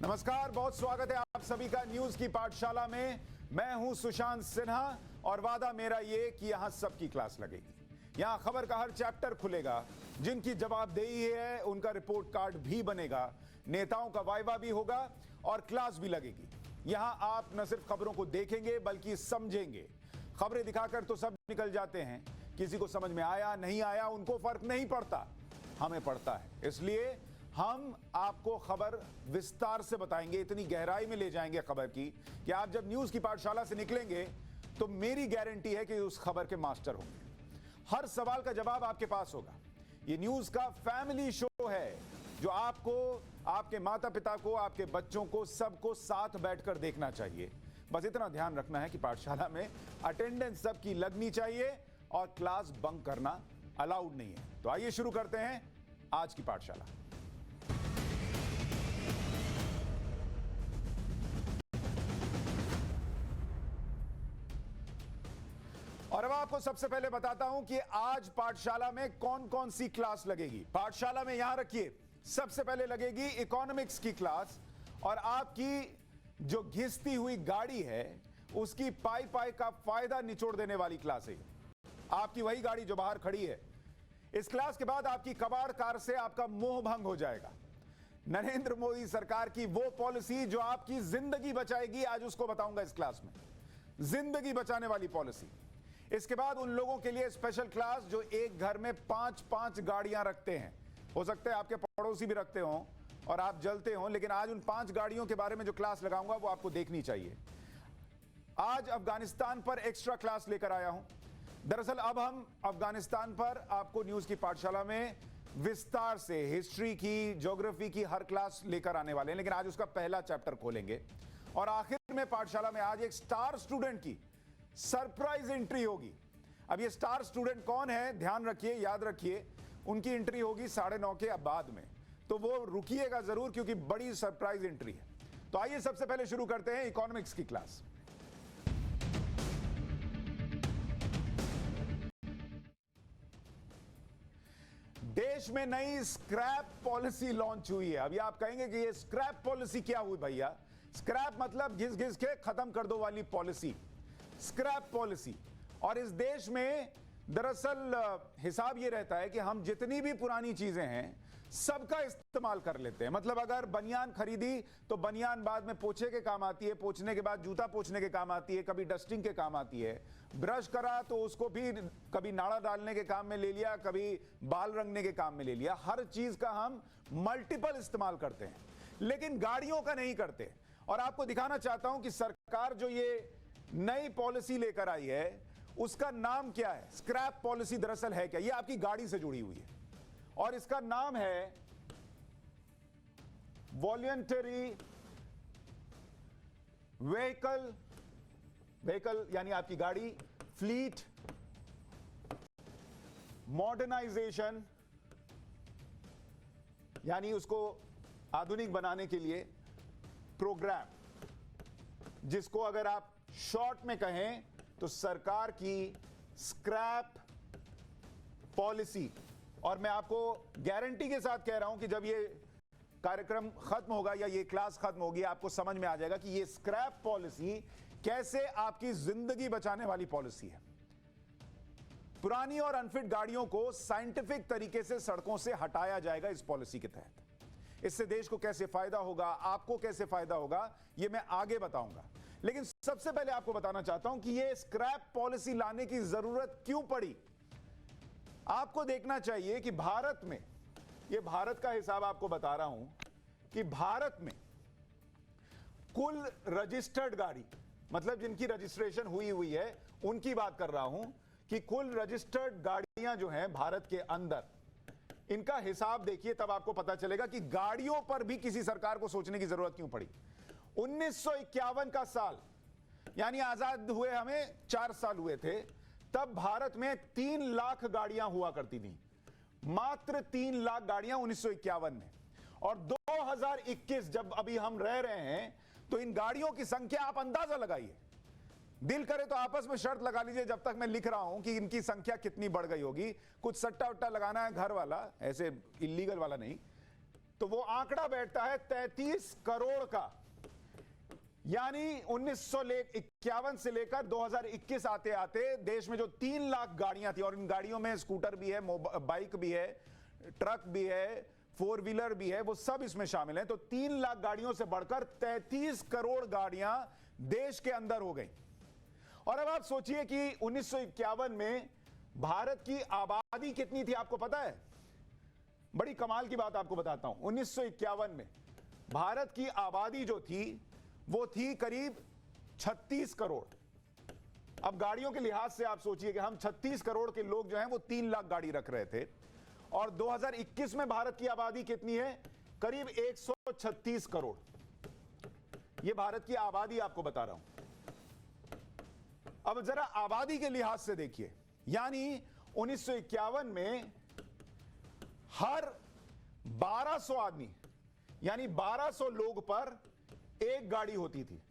नमस्कार, बहुत स्वागत है आप सभी का न्यूज की पाठशाला में। मैं हूं सुशांत सिन्हा और वादा मेरा ये कि यहां सबकी क्लास लगेगी। यहां खबर का हर चैप्टर खुलेगा, जिनकी जवाबदेही है उनका रिपोर्ट कार्ड भी बनेगा, नेताओं का वाइवा भी होगा और क्लास भी लगेगी। यहां आप न सिर्फ खबरों को देखेंगे बल्कि समझेंगे। खबरें दिखाकर तो सब निकल जाते हैं, किसी को समझ में आया नहीं आया उनको फर्क नहीं पड़ता, हमें पड़ता है। इसलिए हम आपको खबर विस्तार से बताएंगे, इतनी गहराई में ले जाएंगे खबर की कि आप जब न्यूज की पाठशाला से निकलेंगे तो मेरी गारंटी है कि उस खबर के मास्टर होंगे। हर सवाल का जवाब आपके पास होगा। ये न्यूज का फैमिली शो है जो आपको, आपके माता पिता को, आपके बच्चों को, सबको साथ बैठकर देखना चाहिए। बस इतना ध्यान रखना है कि पाठशाला में अटेंडेंस सबकी लगनी चाहिए और क्लास बंक करना अलाउड नहीं है। तो आइए शुरू करते हैं आज की पाठशाला। और अब आपको सबसे पहले बताता हूं कि आज पाठशाला में कौन कौन सी क्लास लगेगी। पाठशाला में यहां रखिए, सबसे पहले लगेगी इकोनॉमिक्स की क्लास और आपकी जो घिसती हुई गाड़ी है उसकी पाई पाई का फायदा निचोड़ देने वाली क्लास है। आपकी वही गाड़ी जो बाहर खड़ी है। इस क्लास के बाद आपकी कबाड़ कार से आपका मोह भंग हो जाएगा। नरेंद्र मोदी सरकार की वो पॉलिसी जो आपकी जिंदगी बचाएगी, आज उसको बताऊंगा इस क्लास में। जिंदगी बचाने वाली पॉलिसी। इसके बाद उन लोगों के लिए स्पेशल क्लास जो एक घर में 5-5 गाड़ियां रखते हैं। हो सकता है आपके पड़ोसी भी रखते हों और आप जलते हों, लेकिन आज उन 5 गाड़ियों के बारे में जो क्लास लगाऊंगा वो आपको देखनी चाहिए। आज अफगानिस्तान पर एक्स्ट्रा क्लास लेकर आया हूं। दरअसल अब हम अफगानिस्तान पर आपको न्यूज की पाठशाला में विस्तार से हिस्ट्री की, ज्योग्राफी की हर क्लास लेकर आने वाले हैं, लेकिन आज उसका पहला चैप्टर खोलेंगे और आखिर में पाठशाला में आज एक स्टार स्टूडेंट की सरप्राइज एंट्री होगी। अब ये स्टार स्टूडेंट कौन है, ध्यान रखिए, याद रखिए, उनकी एंट्री होगी 9:30 के बाद में, तो वो रुकिएगा जरूर क्योंकि बड़ी सरप्राइज एंट्री है। तो आइए सबसे पहले शुरू करते हैं इकोनॉमिक्स की क्लास। देश में नई स्क्रैप पॉलिसी लॉन्च हुई है। अभी आप कहेंगे कि ये स्क्रैप पॉलिसी क्या हुई भैया? स्क्रैप मतलब घिस घिस के खत्म कर दो वाली पॉलिसी, स्क्रैप पॉलिसी। और इस देश में दरअसल हिसाब ये रहता है कि हम जितनी भी पुरानी चीजें हैं सबका इस्तेमाल कर लेते हैं। मतलब अगर बनियान खरीदी तो बनियान बाद में पोछे के काम आती है, पोछने के बाद जूता पोछने के काम आती है, कभी डस्टिंग के काम आती है। ब्रश करा तो उसको भी कभी नाड़ा डालने के काम में ले लिया, कभी बाल रंगने के काम में ले लिया। हर चीज का हम मल्टीपल इस्तेमाल करते हैं, लेकिन गाड़ियों का नहीं करते। और आपको दिखाना चाहता हूं कि सरकार जो ये नई पॉलिसी लेकर आई है उसका नाम क्या है। स्क्रैप पॉलिसी दरअसल है क्या? ये आपकी गाड़ी से जुड़ी हुई है और इसका नाम है वॉलंटरी व्हीकल यानी आपकी गाड़ी फ्लीट मॉडर्नाइजेशन, यानी उसको आधुनिक बनाने के लिए प्रोग्राम, जिसको अगर आप शॉर्ट में कहें तो सरकार की स्क्रैप पॉलिसी। और मैं आपको गारंटी के साथ कह रहा हूं कि जब ये कार्यक्रम खत्म होगा या ये क्लास खत्म होगी आपको समझ में आ जाएगा कि ये स्क्रैप पॉलिसी कैसे आपकी जिंदगी बचाने वाली पॉलिसी है। पुरानी और अनफिट गाड़ियों को साइंटिफिक तरीके से सड़कों से हटाया जाएगा इस पॉलिसी के तहत। इससे देश को कैसे फायदा होगा, आपको कैसे फायदा होगा, यह मैं आगे बताऊंगा। लेकिन सबसे पहले आपको बताना चाहता हूं कि यह स्क्रैप पॉलिसी लाने की जरूरत क्यों पड़ी। आपको देखना चाहिए कि भारत में, यह भारत का हिसाब आपको बता रहा हूं कि भारत में कुल रजिस्टर्ड गाड़ी, मतलब जिनकी रजिस्ट्रेशन हुई है उनकी बात कर रहा हूं कि कुल रजिस्टर्ड गाड़ियां जो हैं भारत के अंदर, इनका हिसाब देखिए, तब आपको पता चलेगा कि गाड़ियों पर भी किसी सरकार को सोचने की जरूरत क्यों पड़ी। 1951 का साल, यानी आजाद हुए हमें 4 साल हुए थे, तब भारत में 3 लाख गाड़ियां हुआ करती थी, मात्र 3 लाख गाड़ियां 1951 में। और 2021 जब अभी हम रह रहे हैं तो इन गाड़ियों की संख्या आप अंदाजा लगाइए। दिल करे तो आपस में शर्त लगा लीजिए जब तक मैं लिख रहा हूं कि इनकी संख्या कितनी बढ़ गई होगी। कुछ सट्टा उट्टा लगाना है घर वाला, ऐसे इलीगल वाला नहीं, तो वो आंकड़ा बैठता है 33 करोड़ का। यानी 1951 से लेकर 2021 आते आते देश में जो 3 लाख गाड़ियां थी, और इन गाड़ियों में स्कूटर भी है, बाइक भी है, ट्रक भी है, 4 व्हीलर भी है, वो सब इसमें शामिल हैं। तो 3 लाख गाड़ियों से बढ़कर 33 करोड़ गाड़ियां देश के अंदर हो गई। और अब आप सोचिए कि 1951 में भारत की आबादी कितनी थी, आपको पता है? बड़ी कमाल की बात आपको बताता हूं। 1951 में भारत की आबादी जो थी वो थी करीब 36 करोड़। अब गाड़ियों के लिहाज से आप सोचिए कि हम 36 करोड़ के लोग जो हैं वो 3 लाख गाड़ी रख रहे थे, और 2021 में भारत की आबादी कितनी है? करीब 136 करोड़। यह भारत की आबादी आपको बता रहा हूं। अब जरा आबादी के लिहाज से देखिए, यानी 1951 में हर 1200 आदमी, यानी 1200 लोग पर एक गाड़ी होती थी।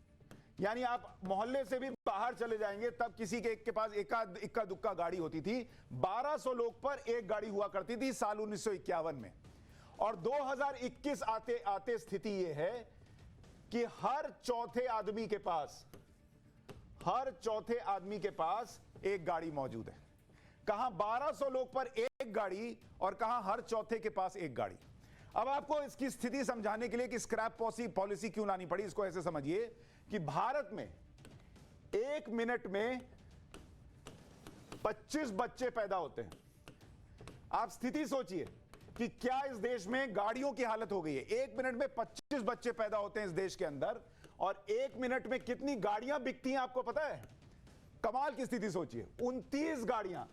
यानी आप मोहल्ले से भी बाहर चले जाएंगे तब किसी के पास इक्का दुक्का गाड़ी होती थी। 1200 लोग पर एक गाड़ी हुआ करती थी साल 1951 में। और 2021 आते आते स्थिति यह है कि हर चौथे आदमी के पास एक गाड़ी मौजूद है। कहां 1200 लोग पर एक गाड़ी और कहां हर चौथे के पास एक गाड़ी। अब आपको इसकी स्थिति समझाने के लिए कि स्क्रैप पॉलिसी क्यों लानी पड़ी, इसको ऐसे समझिए कि भारत में 1 मिनट में 25 बच्चे पैदा होते हैं। आप स्थिति सोचिए कि क्या इस देश में गाड़ियों की हालत हो गई है। 1 मिनट में 25 बच्चे पैदा होते हैं इस देश के अंदर, और 1 मिनट में कितनी गाड़ियां बिकती हैं आपको पता है? कमाल की स्थिति सोचिए, 29 गाड़ियां।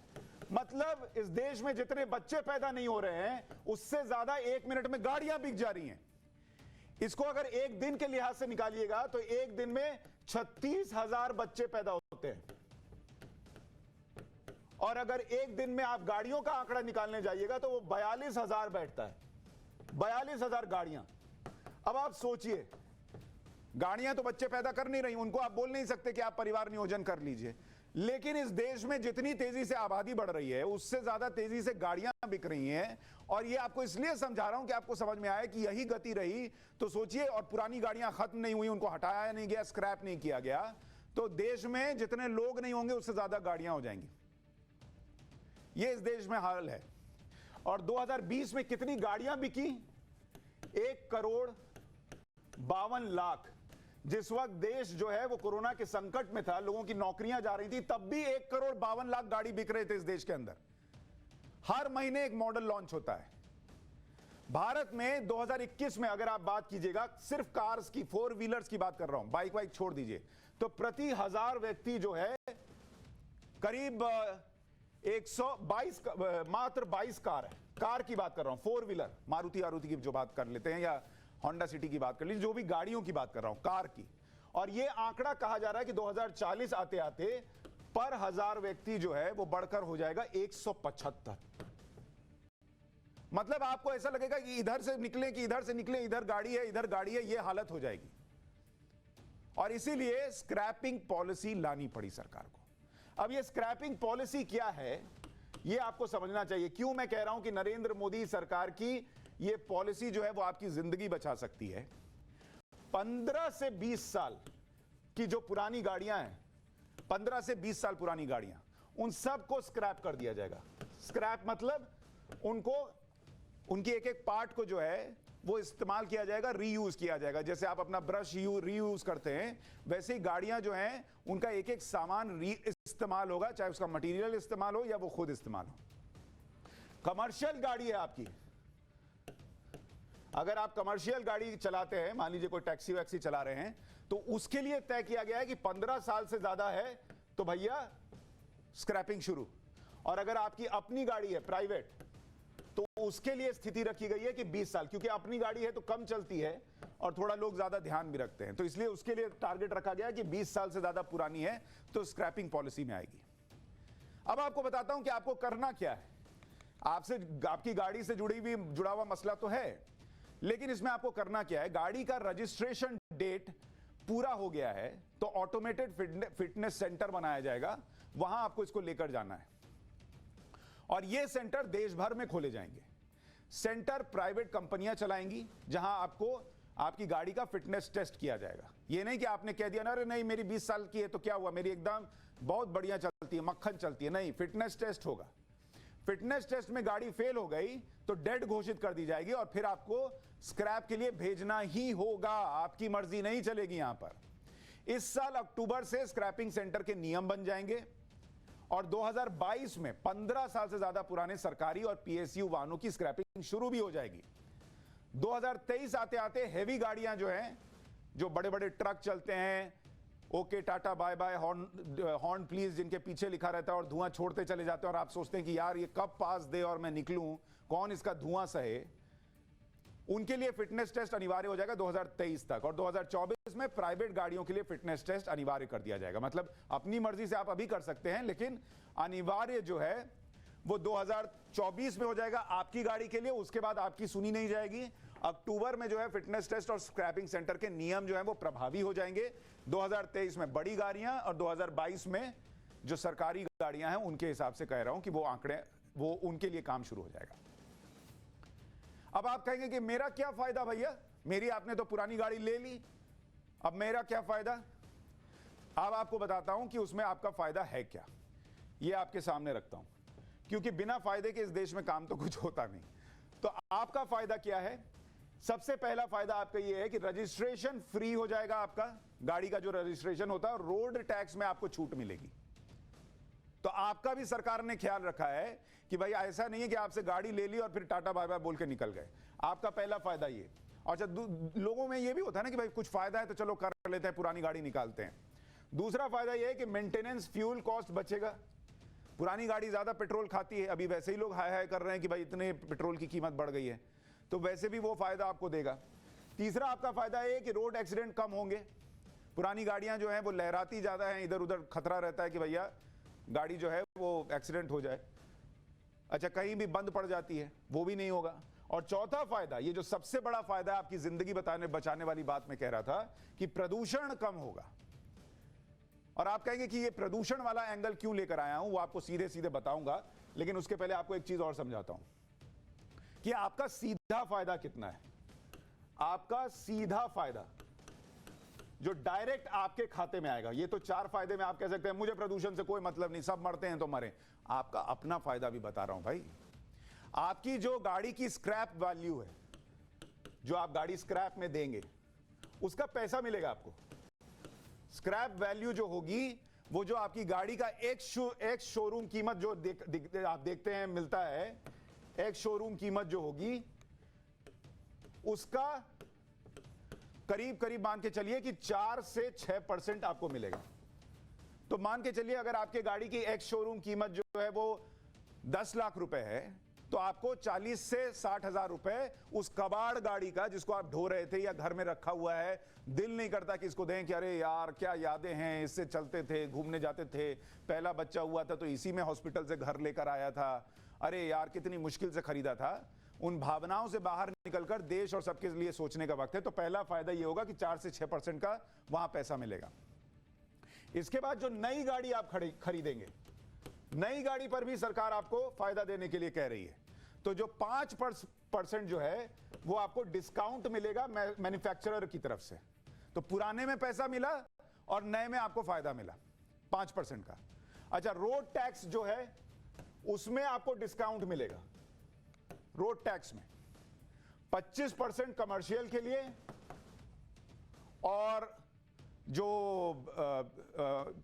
मतलब इस देश में जितने बच्चे पैदा नहीं हो रहे हैं उससे ज्यादा 1 मिनट में गाड़ियां बिक जा रही हैं। इसको अगर एक दिन के लिहाज से निकालिएगा तो एक दिन में 36,000 बच्चे पैदा होते हैं, और अगर एक दिन में आप गाड़ियों का आंकड़ा निकालने जाइएगा तो वो 42,000 बैठता है। 42,000 गाड़ियां। अब आप सोचिए, गाड़ियां तो बच्चे पैदा कर नहीं रही, उनको आप बोल नहीं सकते कि आप परिवार नियोजन कर लीजिए, लेकिन इस देश में जितनी तेजी से आबादी बढ़ रही है उससे ज्यादा तेजी से गाड़ियां बिक रही हैं। और ये आपको इसलिए समझा रहा हूं कि आपको समझ में आए कि यही गति रही तो सोचिए, और पुरानी गाड़ियां खत्म नहीं हुई, उनको हटाया नहीं गया, स्क्रैप नहीं किया गया, तो देश में जितने लोग नहीं होंगे उससे ज्यादा गाड़ियां हो जाएंगी। ये इस देश में हाल है। और 2020 में कितनी गाड़ियां बिकी? 1,52,00,000। जिस वक्त देश जो है वो कोरोना के संकट में था, लोगों की नौकरियां जा रही थी, तब भी 1,52,00,000 गाड़ी बिक रहे थे इस देश के अंदर। हर महीने एक मॉडल लॉन्च होता है भारत में। 2021 में अगर आप बात कीजिएगा, सिर्फ कार्स की, 4 व्हीलर्स की बात कर रहा हूं, बाइक वाइक छोड़ दीजिए, तो प्रति 1000 व्यक्ति जो है करीब 122 मात्र 22 कार है। कार की बात कर रहा हूं, 4 व्हीलर, मारुति की जो बात कर लेते हैं, या होंडा सिटी की बात कर लीजिए, जो भी गाड़ियों की बात कर रहा हूं, कार की। और यह आंकड़ा कहा जा रहा है कि 2040 आते आते पर 1000 व्यक्ति जो है वो बढ़कर हो जाएगा 175। मतलब आपको ऐसा लगेगा कि इधर से निकले कि इधर से निकले, इधर गाड़ी है, इधर गाड़ी है, यह हालत हो जाएगी। और इसीलिए स्क्रैपिंग पॉलिसी लानी पड़ी सरकार को। अब यह स्क्रैपिंग पॉलिसी क्या है, यह आपको समझना चाहिए। क्यों मैं कह रहा हूं कि नरेंद्र मोदी सरकार की यह पॉलिसी जो है वो आपकी जिंदगी बचा सकती है। 15 से 20 साल की जो पुरानी गाड़ियां हैं, 15 से 20 साल पुरानी गाड़ियां, उन सब को स्क्रैप कर दिया जाएगा। स्क्रैप मतलब उनको, उनकी एक एक पार्ट को जो है वो इस्तेमाल किया जाएगा, रीयूज किया जाएगा। जैसे आप अपना ब्रश रीयूज करते हैं, वैसे ही गाड़ियां जो हैं उनका एक एक सामान इस्तेमाल होगा, चाहे उसका मटेरियल इस्तेमाल हो या वो खुद इस्तेमाल हो। कमर्शियल गाड़ी है आपकी, अगर आप कमर्शियल गाड़ी चलाते हैं, मान लीजिए कोई टैक्सी वैक्सी चला रहे हैं, तो उसके लिए तय किया गया है कि 15 साल से ज्यादा है तो भैया स्क्रैपिंग शुरू। और अगर आपकी अपनी गाड़ी है प्राइवेट, तो उसके लिए स्थिति रखी गई है कि 20 साल, क्योंकि अपनी गाड़ी है तो कम चलती है और थोड़ा लोग ज्यादा ध्यान भी रखते हैं, तो इसलिए उसके लिए टारगेट रखा गया कि 20 साल से ज्यादा पुरानी है तो स्क्रैपिंग पॉलिसी में आएगी। अब आपको बताता हूं कि आपको करना क्या है। आपसे, आपकी गाड़ी से जुड़ा हुआ मसला तो है, लेकिन इसमें आपको करना क्या है। गाड़ी का रजिस्ट्रेशन डेट पूरा हो गया है तो ऑटोमेटेड फिटनेस सेंटर बनाया जाएगा, वहां आपको इसको लेकर जाना है, और ये सेंटर देश भर में खोले जाएंगे। सेंटर प्राइवेट कंपनियां चलाएंगी जहां आपको आपकी गाड़ी का फिटनेस टेस्ट किया जाएगा। ये नहीं कि आपने कह दिया ना अरे नहीं मेरी 20 साल की है तो क्या हुआ, मेरी एकदम बहुत बढ़िया चलती है, मक्खन चलती है। नहीं, फिटनेस टेस्ट होगा। फिटनेस टेस्ट में गाड़ी फेल हो गई तो डेड घोषित कर दी जाएगी और फिर आपको स्क्रैप के लिए भेजना ही होगा, आपकी मर्जी नहीं चलेगी यहां पर। इस साल अक्टूबर से स्क्रैपिंग सेंटर के नियम बन जाएंगे और 2022 में 15 साल से ज्यादा पुराने सरकारी और पीएसयू वाहनों की स्क्रैपिंग शुरू भी हो जाएगी। 2023 आते आते हैवी गाड़ियां जो हैं, जो बड़े बड़े ट्रक चलते हैं, okay Tata bye bye, horn please, जिनके पीछे लिखा रहता है और धुआं छोड़ते चले जाते हैं और आप सोचते हैं कि यार ये कब पास दे और मैं निकलूं, कौन इसका धुआं सहे, उनके लिए फिटनेस टेस्ट अनिवार्य हो जाएगा 2023 तक। और 2024 में प्राइवेट गाड़ियों के लिए फिटनेस टेस्ट अनिवार्य कर दिया जाएगा। मतलब अपनी मर्जी से आप अभी कर सकते हैं, लेकिन अनिवार्य जो है वो 2024 में हो जाएगा आपकी गाड़ी के लिए। उसके बाद आपकी सुनी नहीं जाएगी। अक्टूबर में जो है फिटनेस टेस्ट और स्क्रैपिंग सेंटर के नियम जो है वो प्रभावी हो जाएंगे। 2023 में बड़ी गाड़ियां और 2022 में जो सरकारी गाड़ियां हैं उनके हिसाब से कह रहा हूं कि वो आंकड़े, वो उनके लिए काम शुरू हो जाएगा। अब आप कहेंगे कि मेरा क्या फायदा भैया, मेरी आपने तो पुरानी गाड़ी ले ली, अब मेरा क्या फायदा। अब आपको बताता हूं कि उसमें आपका फायदा है क्या, ये आपके सामने रखता हूं, क्योंकि बिना फायदे के इस देश में काम तो कुछ होता नहीं। तो आपका फायदा क्या है? सबसे पहला फायदा आपका ये है कि रजिस्ट्रेशन फ्री हो जाएगा। आपका गाड़ी का जो रजिस्ट्रेशन होता है, रोड टैक्स में आपको छूट मिलेगी। तो आपका भी सरकार ने ख्याल रखा है कि भाई ऐसा नहीं है कि आपसे गाड़ी ले ली और फिर टाटा बाय बाय बोल के निकल गए। आपका पहला फायदा ये। और लोगों में ये भी होता है ना कि भाई कुछ फायदा है तो चलो कर लेते हैं, पुरानी गाड़ी निकालते हैं। दूसरा फायदा ये है कि मेंटेनेंस फ्यूल कॉस्ट बचेगा। पुरानी गाड़ी ज्यादा पेट्रोल खाती है, अभी वैसे ही लोग हाय हाय कर रहे हैं कि भाई इतने पेट्रोल की कीमत बढ़ गई है, तो वैसे भी वो फायदा आपको देगा। तीसरा आपका फायदा है कि रोड एक्सीडेंट कम होंगे। पुरानी गाड़ियां जो हैं वो लहराती ज्यादा हैं, इधर उधर खतरा रहता है कि भैया गाड़ी जो है वो एक्सीडेंट हो जाए, अच्छा कहीं भी बंद पड़ जाती है, वो भी नहीं होगा। और चौथा फायदा, ये जो सबसे बड़ा फायदा है, आपकी जिंदगी बचाने वाली बात मैं कह रहा था कि प्रदूषण कम होगा। और आप कहेंगे कि ये प्रदूषण वाला एंगल क्यों लेकर आया हूं, वो आपको सीधे सीधे बताऊंगा, लेकिन उसके पहले आपको एक चीज और समझाता हूं कि आपका सीधा फायदा कितना है। आपका सीधा फायदा जो डायरेक्ट आपके खाते में आएगा, ये तो 4 फायदे में आप कह सकते हैं मुझे प्रदूषण से कोई मतलब नहीं, सब मरते हैं तो मरे। आपका अपना फायदा भी बता रहा हूं भाई। आपकी जो गाड़ी की स्क्रैप वैल्यू है, जो आप गाड़ी स्क्रैप में देंगे, उसका पैसा मिलेगा आपको। स्क्रैप वैल्यू जो होगी, वो जो आपकी गाड़ी का एक शोरूम कीमत जो आप देखते हैं मिलता है, एक शोरूम कीमत जो होगी उसका करीब करीब मान के चलिए कि 4 से 6% आपको मिलेगा। तो मान के चलिए अगर आपके गाड़ी की एक शोरूम कीमत जो है वो 10 लाख रुपए है, तो आपको 40 से 60 हजार रुपए उस कबाड़ गाड़ी का, जिसको आप ढो रहे थे या घर में रखा हुआ है, दिल नहीं करता कि इसको दें कि अरे यार क्या यादें हैं, इससे चलते थे, घूमने जाते थे, पहला बच्चा हुआ था तो इसी में हॉस्पिटल से घर लेकर आया था, अरे यार कितनी मुश्किल से खरीदा था। उन भावनाओं से बाहर निकलकर देश और सबके लिए सोचने का वक्त है। तो पहला फायदा यह होगा कि 4 से 6% का वहां पैसा मिलेगा। इसके बाद जो नई गाड़ी आप खरीदेंगे, नई गाड़ी पर भी सरकार आपको फायदा देने के लिए कह रही है। तो जो 5% जो है वो आपको डिस्काउंट मिलेगा मैन्युफैक्चरर की तरफ से। तो पुराने में पैसा मिला और नए में आपको फायदा मिला 5% का। अच्छा, रोड टैक्स जो है उसमें आपको डिस्काउंट मिलेगा। रोड टैक्स में 25% कमर्शियल के लिए, और जो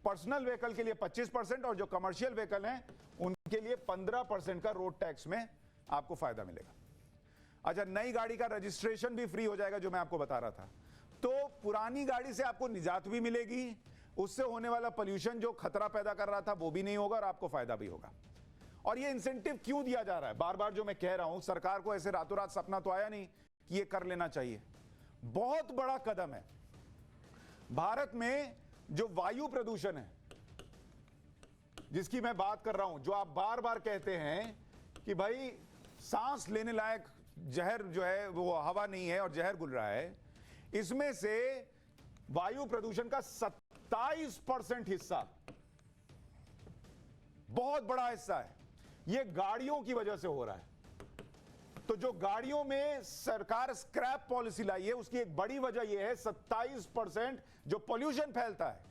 पर्सनल व्हीकल के लिए 25% और जो कमर्शियल व्हीकल हैं उनके लिए 15% का रोड टैक्स में आपको फायदा मिलेगा। अच्छा, नई गाड़ी का रजिस्ट्रेशन भी फ्री हो जाएगा, जो मैं आपको बता रहा था। तो पुरानी गाड़ी से आपको निजात भी मिलेगी, उससे होने वाला पोल्यूशन जो खतरा पैदा कर रहा था वो भी नहीं होगा और आपको फायदा भी होगा। और ये इंसेंटिव क्यों दिया जा रहा है, बार बार जो मैं कह रहा हूं, सरकार को ऐसे रातों रात सपना तो आया नहीं कि ये कर लेना चाहिए। बहुत बड़ा कदम है। भारत में जो वायु प्रदूषण है जिसकी मैं बात कर रहा हूं, जो आप बार बार कहते हैं कि भाई सांस लेने लायक जहर जो है वो हवा नहीं है और जहर घुल रहा है, इसमें से वायु प्रदूषण का 27% हिस्सा, बहुत बड़ा हिस्सा है, ये गाड़ियों की वजह से हो रहा है। तो जो गाड़ियों में सरकार स्क्रैप पॉलिसी लाई है उसकी एक बड़ी वजह यह है 27% जो पोल्यूशन फैलता है।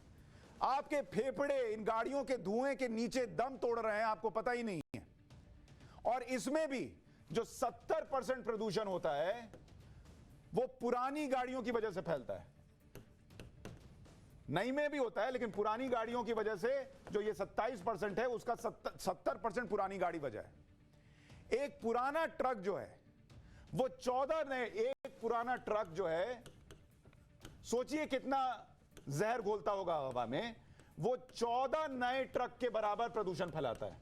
आपके फेफड़े इन गाड़ियों के धुएं के नीचे दम तोड़ रहे हैं, आपको पता ही नहीं है। और इसमें भी जो 70% प्रदूषण होता है वो पुरानी गाड़ियों की वजह से फैलता है। नई में भी होता है लेकिन पुरानी गाड़ियों की वजह से जो ये 27% है उसका 70% पुरानी गाड़ी वजह है। एक पुराना ट्रक जो है वो 14 नए, एक पुराना ट्रक जो है सोचिए कितना जहर घोलता होगा हवा में, वो 14 नए ट्रक के बराबर प्रदूषण फैलाता है।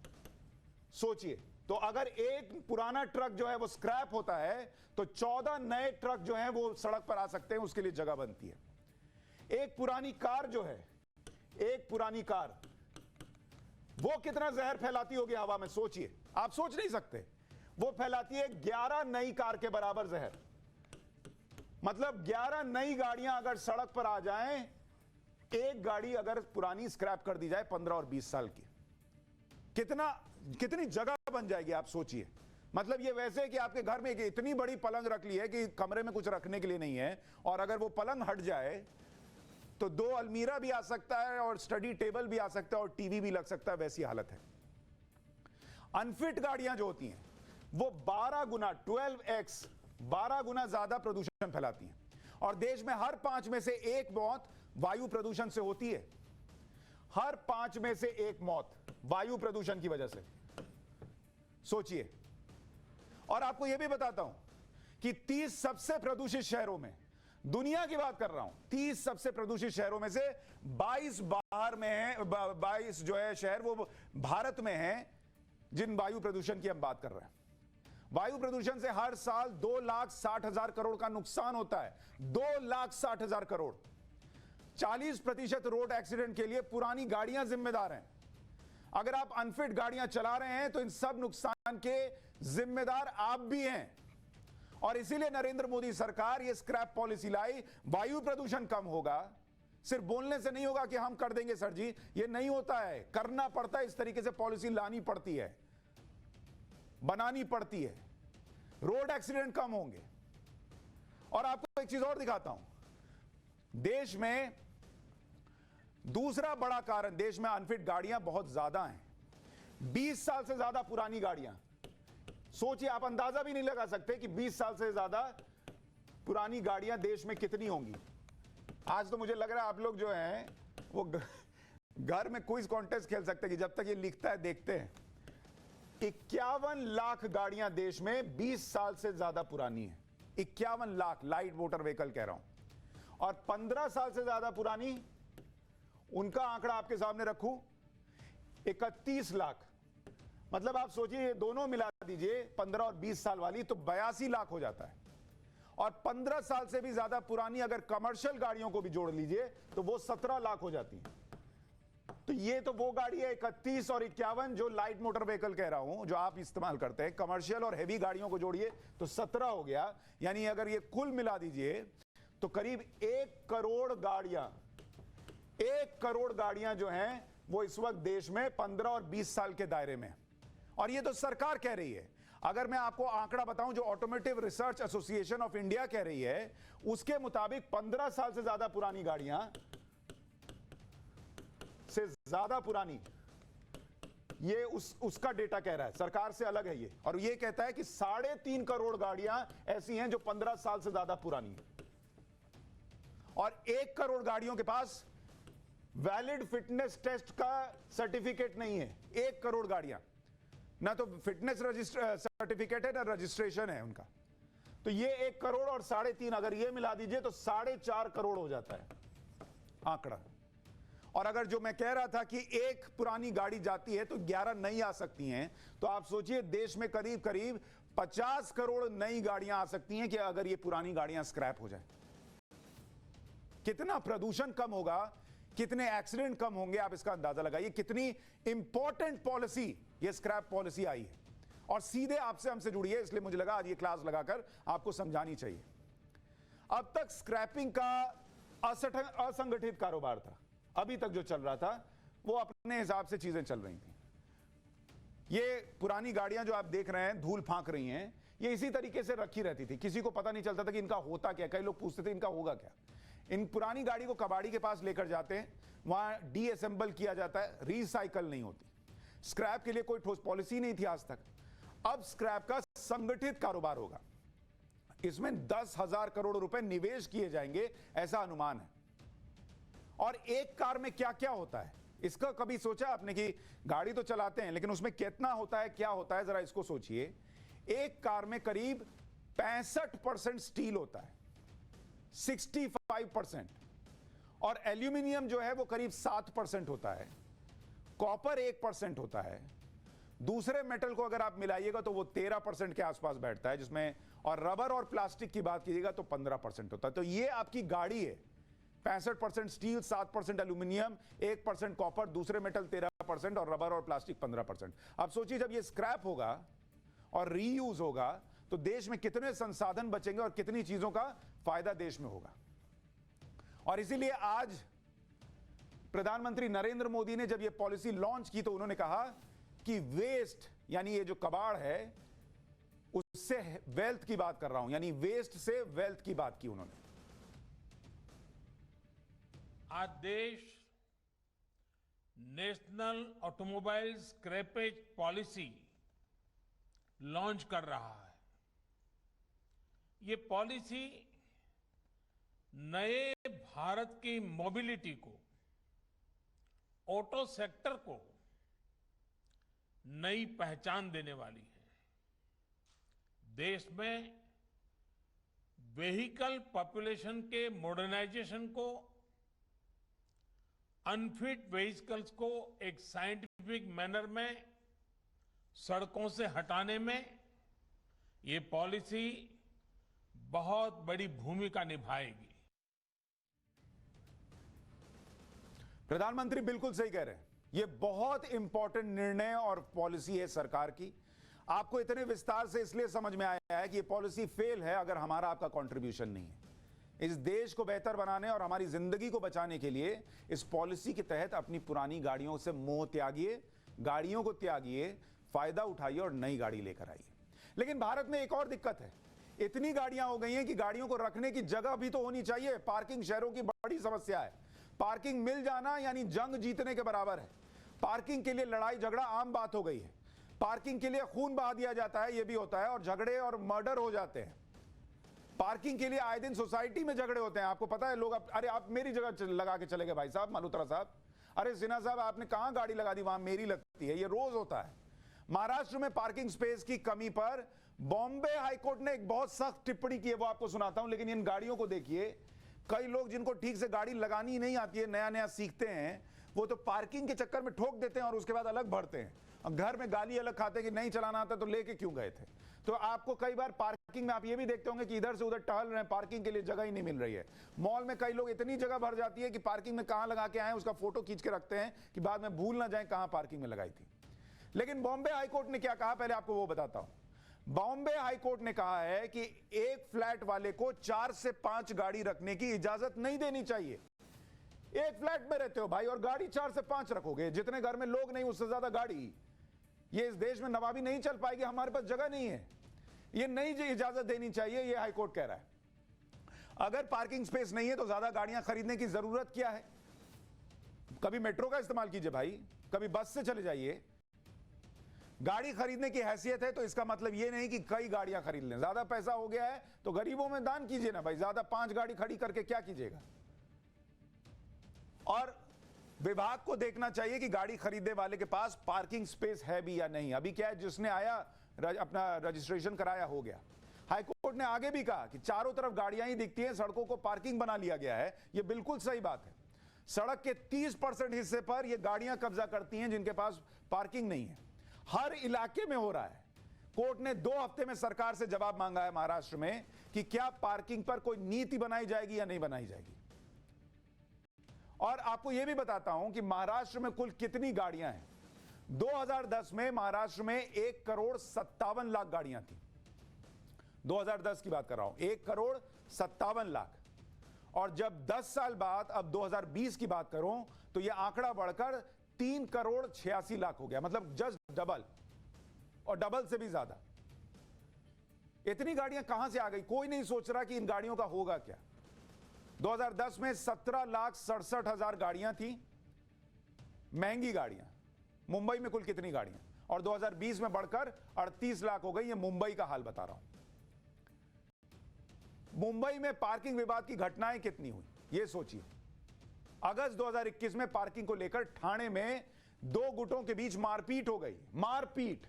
सोचिए, तो अगर एक पुराना ट्रक जो है वो स्क्रैप होता है तो 14 नए ट्रक जो हैं वो सड़क पर आ सकते हैं, उसके लिए जगह बनती है। एक पुरानी कार जो है, एक पुरानी कार वो कितना जहर फैलाती होगी हवा में, सोचिए, आप सोच नहीं सकते। वो फैलाती है 11 नई कार के बराबर जहर। मतलब 11 नई गाड़ियां अगर सड़क पर आ जाएं, एक गाड़ी अगर पुरानी स्क्रैप कर दी जाए 15 और 20 साल की, कितनी जगह बन जाएगी, आप सोचिए। मतलब ये वैसे कि आपके घर में इतनी बड़ी पलंग रख ली है कि कमरे में कुछ रखने के लिए नहीं है, और अगर वो पलंग हट जाए तो 2 अलमीरा भी आ सकता है और स्टडी टेबल भी आ सकता है और टीवी भी लग सकता है, वैसी हालत है। अनफिट गाड़ियां जो होती हैं वो 12 गुना 12x 12 गुना ज्यादा प्रदूषण फैलाती हैं, और देश में हर 5 में से 1 मौत वायु प्रदूषण से होती है। हर 5 में से 1 मौत वायु प्रदूषण की वजह से, सोचिए। और आपको यह भी बताता हूं कि 30 सबसे प्रदूषित शहरों में, दुनिया की बात कर रहा हूं, 30 सबसे प्रदूषित शहरों में से 22 बाहर में है, 22 जो है शहर वो भारत में हैं जिन वायु प्रदूषण की हम बात कर रहे हैं। वायु प्रदूषण से हर साल 2,60,000 करोड़ का नुकसान होता है। 2,60,000 करोड़। 40% रोड एक्सीडेंट के लिए पुरानी गाड़ियां जिम्मेदार हैं। अगर आप अनफिट गाड़ियां चला रहे हैं तो इन सब नुकसान के जिम्मेदार आप भी हैं। और इसीलिए नरेंद्र मोदी सरकार ये स्क्रैप पॉलिसी लाई। वायु प्रदूषण कम होगा, सिर्फ बोलने से नहीं होगा कि हम कर देंगे सर जी, ये नहीं होता है, करना पड़ता है। इस तरीके से पॉलिसी लानी पड़ती है, बनानी पड़ती है। रोड एक्सीडेंट कम होंगे। और आपको एक चीज और दिखाता हूं, देश में दूसरा बड़ा कारण, देश में अनफिट गाड़ियां बहुत ज्यादा हैं। 20 साल से ज्यादा पुरानी गाड़ियां, सोचिए, आप अंदाजा भी नहीं लगा सकते कि 20 साल से ज्यादा पुरानी गाड़ियां देश में कितनी होंगी। आज तो मुझे लग रहा है आप लोग जो हैं वो घर में क्विज कॉन्टेस्ट खेल सकते हैं कि जब तक ये लिखता है देखते हैं। 51 लाख गाड़ियां देश में 20 साल से ज्यादा पुरानी है। 51 लाख लाइट मोटर व्हीकल कह रहा हूं। और 15 साल से ज्यादा पुरानी, उनका आंकड़ा आपके सामने रखूं, 31 लाख। मतलब आप सोचिए, दोनों मिला दीजिए 15 और 20 साल वाली, तो 82 लाख हो जाता है। और 15 साल से भी ज्यादा पुरानी अगर कमर्शियल गाड़ियों को भी जोड़ लीजिए तो वो 17 लाख हो जाती है। तो ये तो वो गाड़ी है 31 और 51 जो लाइट मोटर व्हीकल कह रहा हूं, जो आप इस्तेमाल करते हैं। कमर्शियल और हेवी गाड़ियों को जोड़िए तो 17 हो गया। यानी अगर ये कुल मिला दीजिए तो करीब 1 करोड़ गाड़ियां, 1 करोड़ गाड़ियां जो हैं वो इस वक्त देश में 15 और 20 साल के दायरे में। और ये तो सरकार कह रही है। अगर मैं आपको आंकड़ा बताऊं जो automotive research association of India कह रही है, उसके मुताबिक 15 साल से ज्यादा पुरानी गाड़ियां से ज्यादा पुरानी, ये उसका डेटा कह रहा है, सरकार से अलग है ये। और ये कहता है कि 3.5 करोड़ गाड़ियां ऐसी हैं जो 15 साल से ज्यादा पुरानी है। और 1 करोड़ गाड़ियों के पास वैलिड फिटनेस टेस्ट का सर्टिफिकेट नहीं है। 1 करोड़ गाड़ियां, ना तो फिटनेस सर्टिफिकेट है ना रजिस्ट्रेशन है उनका। तो ये 1 करोड़ और 3.5 अगर ये मिला दीजिए तो 4.5 करोड़ हो जाता है आंकड़ा। और अगर जो मैं कह रहा था कि 1 पुरानी गाड़ी जाती है तो 11 नई आ सकती हैं, तो आप सोचिए देश में करीब करीब 50 करोड़ नई गाड़ियां आ सकती हैं कि अगर ये पुरानी गाड़ियां स्क्रैप हो जाए। कितना प्रदूषण कम होगा, कितने एक्सीडेंट कम होंगे, आप इसका अंदाजा लगाइए। कितनी इंपॉर्टेंट पॉलिसी ये स्क्रैप पॉलिसी आई है। और सीधे आपसे हमसे जुड़ी है, इसलिए मुझे लगा आज ये क्लास लगाकर आपको समझानी चाहिए। अब तक स्क्रैपिंग का असंगठित कारोबार था। अभी तक जो चल रहा था वो अपने हिसाब से चीजें चल रही थी। ये पुरानी गाड़ियां जो आप देख रहे हैं धूल फांक रही हैं, ये इसी तरीके से रखी रहती थी, किसी को पता नहीं चलता था कि इनका होता क्या। कई लोग पूछते थे इनका होगा क्या। इन पुरानी गाड़ी को कबाड़ी के पास लेकर जाते हैं, वहां डीअसेंबल किया जाता है, रिसाइकल नहीं होती। स्क्रैप के लिए कोई ठोस पॉलिसी नहीं थी आज तक। अब स्क्रैप का संगठित कारोबार होगा, इसमें 10,000 करोड़ रुपए निवेश किए जाएंगे, ऐसा अनुमान है। और एक कार में क्या क्या होता है, इसका कभी सोचा आपने कि गाड़ी तो चलाते हैं लेकिन उसमें कितना होता है, क्या होता है, जरा इसको सोचिए। एक कार में करीब 65% स्टील होता है, 65%, और एल्यूमिनियम जो है वो करीब 7% होता है, कॉपर 1% होता है, दूसरे मेटल को अगर आप मिलाइएगा तो वो 13% के आसपास बैठता है, जिसमें और रबर और प्लास्टिक की बात कीजिएगा तो 15% होता है। तो ये आपकी गाड़ी है, 65% स्टील, 7% एल्यूमिनियम, 1% कॉपर, दूसरे मेटल 13% और रबर और प्लास्टिक 15%। अब सोचिए जब ये स्क्रैप होगा और रीयूज होगा तो देश में कितने संसाधन बचेंगे और कितनी चीजों का फायदा देश में होगा। और इसीलिए आज प्रधानमंत्री नरेंद्र मोदी ने जब यह पॉलिसी लॉन्च की तो उन्होंने कहा कि वेस्ट, यानी ये जो कबाड़ है उससे वेल्थ की बात कर रहा हूं, यानी वेस्ट से वेल्थ की बात की उन्होंने। आज देश national automobile scrappage policy launch कर रहा है। ये पॉलिसी नए भारत की मोबिलिटी को, ऑटो सेक्टर को नई पहचान देने वाली है। देश में व्हीकल पॉपुलेशन के मॉडर्नाइजेशन को, अनफिट व्हीकल्स को एक साइंटिफिक मैनर में सड़कों से हटाने में ये पॉलिसी बहुत बड़ी भूमिका निभाएगी। प्रधानमंत्री बिल्कुल सही कह रहे हैं, ये बहुत इंपॉर्टेंट निर्णय और पॉलिसी है सरकार की। आपको इतने विस्तार से इसलिए समझ में आया है कि ये पॉलिसी फेल है अगर हमारा आपका कंट्रीब्यूशन नहीं है। इस देश को बेहतर बनाने और हमारी जिंदगी को बचाने के लिए इस पॉलिसी के तहत अपनी पुरानी गाड़ियों से मोह त्यागिए, गाड़ियों को त्यागिए, फायदा उठाइए और नई गाड़ी लेकर आइए। लेकिन भारत में एक और दिक्कत है, इतनी गाड़ियां हो गई हैं कि गाड़ियों को रखने की जगह भी तो होनी चाहिए। पार्किंग शहरों की बड़ी समस्या है। पार्किंग मिल जाना यानी जंग जीतने के बराबर है। पार्किंग के लिए लड़ाई झगड़ा आम बात हो गई है। पार्किंग के लिए खून बहा दिया जाता है, यह भी होता है, और झगड़े और मर्डर हो जाते हैं। पार्किंग के लिए आए दिन सोसाइटी में झगड़े होते हैं। आपको पता है, लोग अरे आप मेरी जगह लगा के चले गए भाई साहब, मल्होत्रा साहब, अरे सिन्हा साहब आपने कहां गाड़ी लगा दी, वहां मेरी लगती है। यह रोज होता है। महाराष्ट्र में पार्किंग स्पेस की कमी पर बॉम्बे हाईकोर्ट ने एक बहुत सख्त टिप्पणी की है, वो आपको सुनाता हूं। लेकिन इन गाड़ियों को देखिए, कई लोग जिनको ठीक से गाड़ी लगानी नहीं आती है, नया नया सीखते हैं, वो तो पार्किंग के चक्कर में ठोक देते हैं और उसके बाद अलग भरते हैं। और घर में गाली अलग खाते हैं कि नहीं चलाना आता तो लेके क्यों गए थे। तो आपको कई बार पार्किंग में आप ये भी देखते होंगे कि इधर से उधर टहल रहे हैं, पार्किंग के लिए जगह ही नहीं मिल रही है। मॉल में कई लोग इतनी जगह भर जाती है कि पार्किंग में कहां लगा के आए उसका फोटो खींच के रखते हैं कि बाद में भूल ना जाए कहां पार्किंग में लगाई थी। लेकिन बॉम्बे हाईकोर्ट ने क्या कहा, पहले आपको वो बताता हूं। बॉम्बे हाईकोर्ट ने कहा है कि एक फ्लैट वाले को 4 से 5 गाड़ी रखने की इजाजत नहीं देनी चाहिए। एक फ्लैट में रहते हो भाई और गाड़ी 4 से 5 रखोगे, जितने घर में लोग नहीं उससे ज्यादा गाड़ी, ये इस देश में नवाबी नहीं चल पाएगी, हमारे पास जगह नहीं है। ये नहीं इजाजत देनी चाहिए, ये हाईकोर्ट कह रहा है। अगर पार्किंग स्पेस नहीं है तो ज्यादा गाड़ियां खरीदने की जरूरत क्या है। कभी मेट्रो का इस्तेमाल कीजिए भाई, कभी बस से चले जाइए। गाड़ी खरीदने की हैसियत है तो इसका मतलब ये नहीं कि कई गाड़ियां खरीद लें। ज्यादा पैसा हो गया है तो गरीबों में दान कीजिए ना भाई, ज्यादा 5 गाड़ी खड़ी करके क्या कीजिएगा। और विभाग को देखना चाहिए कि गाड़ी खरीदने वाले के पास पार्किंग स्पेस है भी या नहीं। अभी क्या है, जिसने आया अपना रजिस्ट्रेशन कराया हो गया। हाईकोर्ट ने आगे भी कहा कि चारों तरफ गाड़ियां ही दिखती हैं, सड़कों को पार्किंग बना लिया गया है। यह बिल्कुल सही बात है। सड़क के 30% हिस्से पर यह गाड़ियां कब्जा करती हैं जिनके पास पार्किंग नहीं है। हर इलाके में हो रहा है। कोर्ट ने 2 हफ्ते में सरकार से जवाब मांगा है महाराष्ट्र में कि क्या पार्किंग पर कोई नीति बनाई जाएगी या नहीं बनाई जाएगी। और आपको यह भी बताता हूं कि महाराष्ट्र में कुल कितनी गाड़ियां हैं। 2010 में महाराष्ट्र में 1,57,00,000 गाड़ियां थी। 2010 की बात कर रहा हूं, 1,57,00,000। और जब 10 साल बाद अब 2020 की बात करूं तो यह आंकड़ा बढ़कर 3,86,00,000 हो गया, मतलब जस्ट डबल। और डबल से भी ज्यादा। इतनी गाड़ियां कहां से आ गई? कोई नहीं सोच रहा कि इन गाड़ियों का होगा क्या। 2010 में 17,67,000 गाड़ियां थी, महंगी गाड़ियां। मुंबई में कुल कितनी गाड़ियां? और 2020 में बढ़कर 38 लाख हो गई। ये मुंबई का हाल बता रहा हूं। मुंबई में पार्किंग विवाद की घटनाएं कितनी हुई, ये सोचिए। अगस्त 2021 में पार्किंग को लेकर ठाणे में दो गुटों के बीच मारपीट हो गई। मारपीट,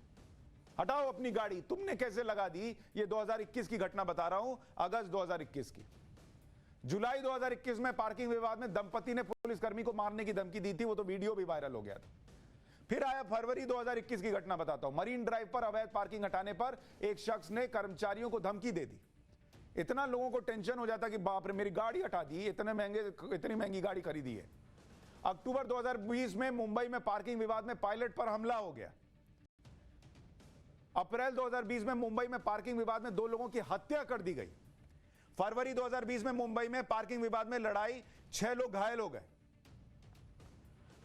हटाओ अपनी गाड़ी, तुमने कैसे लगा दी? ये 2021 की घटना बता रहा हूं, अगस्त 2021 की। जुलाई 2021 में पार्किंग विवाद में दंपति ने पुलिसकर्मी को मारने की धमकी दी थी, वो तो वीडियो भी वायरल हो गया था। फिर आया फरवरी 2021 की घटना बताता हूं। मरीन ड्राइव पर अवैध पार्किंग हटाने पर एक शख्स ने कर्मचारियों को धमकी दे दी। इतना लोगों को टेंशन हो जाता कि बाप रे, मेरी गाड़ी हटा दी, इतनी महंगी गाड़ी खरीदी है। अक्टूबर 2020 में मुंबई में पार्किंग विवाद में पायलट पर हमला हो गया। अप्रैल 2020 में मुंबई में पार्किंग विवाद में 2 लोगों की हत्या कर दी गई। फरवरी 2020 में मुंबई में पार्किंग विवाद में लड़ाई, 6 लोग घायल हो गए।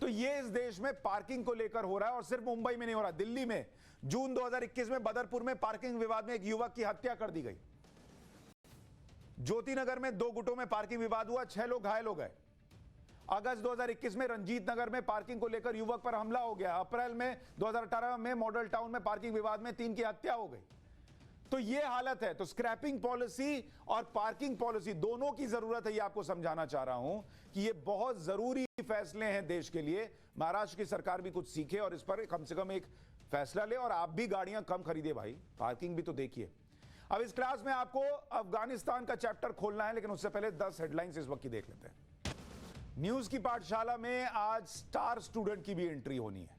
तो ये इस देश में पार्किंग को लेकर हो रहा है, और सिर्फ मुंबई में नहीं हो रहा। दिल्ली में जून 2021 में बदरपुर में पार्किंग विवाद में एक युवक की हत्या कर दी गई। ज्योतिनगर में 2 गुटों में पार्किंग विवाद हुआ, 6 लोग घायल हो गए। अगस्त 2021 में रंजीत नगर में पार्किंग को लेकर युवक पर हमला हो गया। अप्रैल में 2018 में मॉडल टाउन में पार्किंग विवाद में 3 की हत्या हो गई। तो ये हालत है। तो स्क्रैपिंग पॉलिसी और पार्किंग पॉलिसी दोनों की जरूरत है। ये आपको समझाना चाह रहा हूं कि ये बहुत जरूरी फैसले हैं देश के लिए। महाराष्ट्र की सरकार भी कुछ सीखे और इस पर कम से कम एक फैसला ले, और आप भी गाड़ियां कम खरीदे भाई, पार्किंग भी तो देखिए। अब इस क्लास में आपको अफगानिस्तान का चैप्टर खोलना है, लेकिन उससे पहले 10 हेडलाइंस इस वक्त की देख लेते हैं। न्यूज की पाठशाला में आज स्टार स्टूडेंट की भी एंट्री होनी है,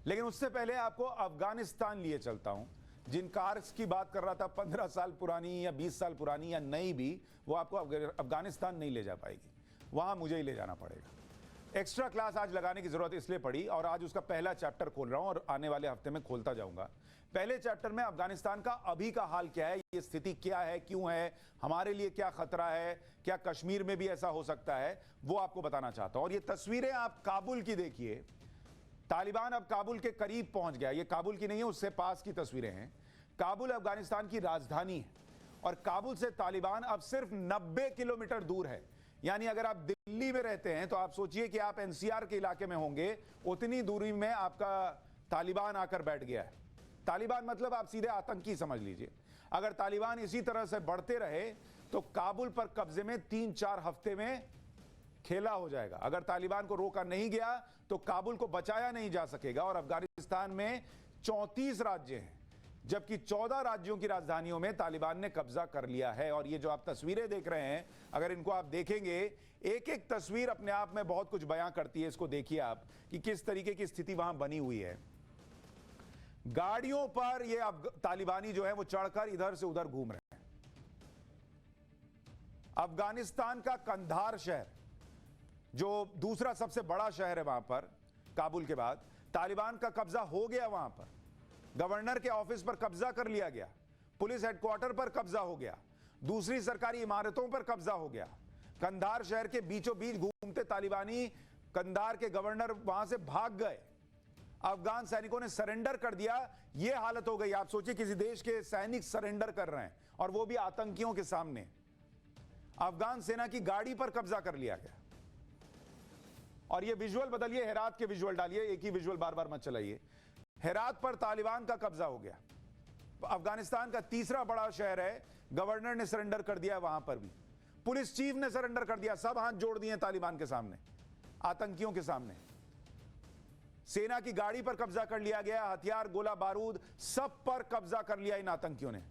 लेकिन उससे पहले आपको अफगानिस्तान लिए चलता हूं। जिन कार्स की बात कर रहा था, 15 साल पुरानी या 20 साल पुरानी या नई भी, वो आपको अफगानिस्तान नहीं ले जा पाएगी, वहां मुझे ही ले जाना पड़ेगा। एक्स्ट्रा क्लास आज लगाने की जरूरत इसलिए पड़ी, और आज उसका पहला चैप्टर खोल रहा हूं और आने वाले हफ्ते में खोलता जाऊंगा। पहले चैप्टर में अफगानिस्तान का अभी का हाल क्या है, ये स्थिति क्या है, क्यों है, हमारे लिए क्या खतरा है, क्या कश्मीर में भी ऐसा हो सकता है, वो आपको बताना चाहता हूं। और ये तस्वीरें आप काबुल की देखिए। तालिबान अब काबुल के करीब पहुंच गया। ये काबुल की नहीं है, उससे पास की तस्वीरें हैं। काबुल अफगानिस्तान की राजधानी है, और काबुल से तालिबान अब सिर्फ 90 किलोमीटर दूर है। यानी अगर आप दिल्ली में रहते हैं तो आप सोचिए कि आप एनसीआर के इलाके में होंगे, उतनी दूरी में आपका तालिबान आकर बैठ गया है। तालिबान मतलब आप सीधे आतंकी समझ लीजिए। अगर तालिबान इसी तरह से बढ़ते रहे तो काबुल पर कब्जे में 3-4 हफ्ते में खेला हो जाएगा। अगर तालिबान को रोका नहीं गया तो काबुल को बचाया नहीं जा सकेगा। और अफगानिस्तान में 34 राज्य हैं, जबकि 14 राज्यों की राजधानियों में तालिबान ने कब्जा कर लिया है। और ये जो आप तस्वीरें देख रहे हैं, अगर इनको आप देखेंगे, एक एक तस्वीर अपने आप में बहुत कुछ बयां करती है। इसको देखिए आप कि किस तरीके की स्थिति वहां बनी हुई है। गाड़ियों पर ये तालिबानी जो है वो चढ़कर इधर से उधर घूम रहे हैं। अफगानिस्तान का कंधार शहर, जो दूसरा सबसे बड़ा शहर है वहां पर काबुल के बाद, तालिबान का कब्जा हो गया। वहां पर गवर्नर के ऑफिस पर कब्जा कर लिया गया, पुलिस हेडक्वार्टर पर कब्जा हो गया, दूसरी सरकारी इमारतों पर कब्जा हो गया। कंधार शहर के बीचों बीच घूमते तालिबानी कंधार के गवर्नर वहां से भाग गए। अफगान सैनिकों ने सरेंडर कर दिया। यह हालत हो गई। आप सोचिए किसी देश के सैनिक सरेंडर कर रहे हैं, और वो भी आतंकियों के सामने। अफगान सेना की गाड़ी पर कब्जा कर लिया गया। और ये विजुअल बदलिए, हेरात के विजुअल डालिए, एक ही विजुअल बार बार मत चलाइए। हेरात पर तालिबान का कब्जा हो गया। अफगानिस्तान का तीसरा बड़ा शहर है, गवर्नर ने सरेंडर कर दिया। वहां पर भी पुलिस चीफ ने सरेंडर कर दिया। सब हाथ जोड़ दिए तालिबान के सामने, आतंकियों के सामने। सेना की गाड़ी पर कब्जा कर लिया गया। हथियार, गोला बारूद, सब पर कब्जा कर लिया इन आतंकियों ने।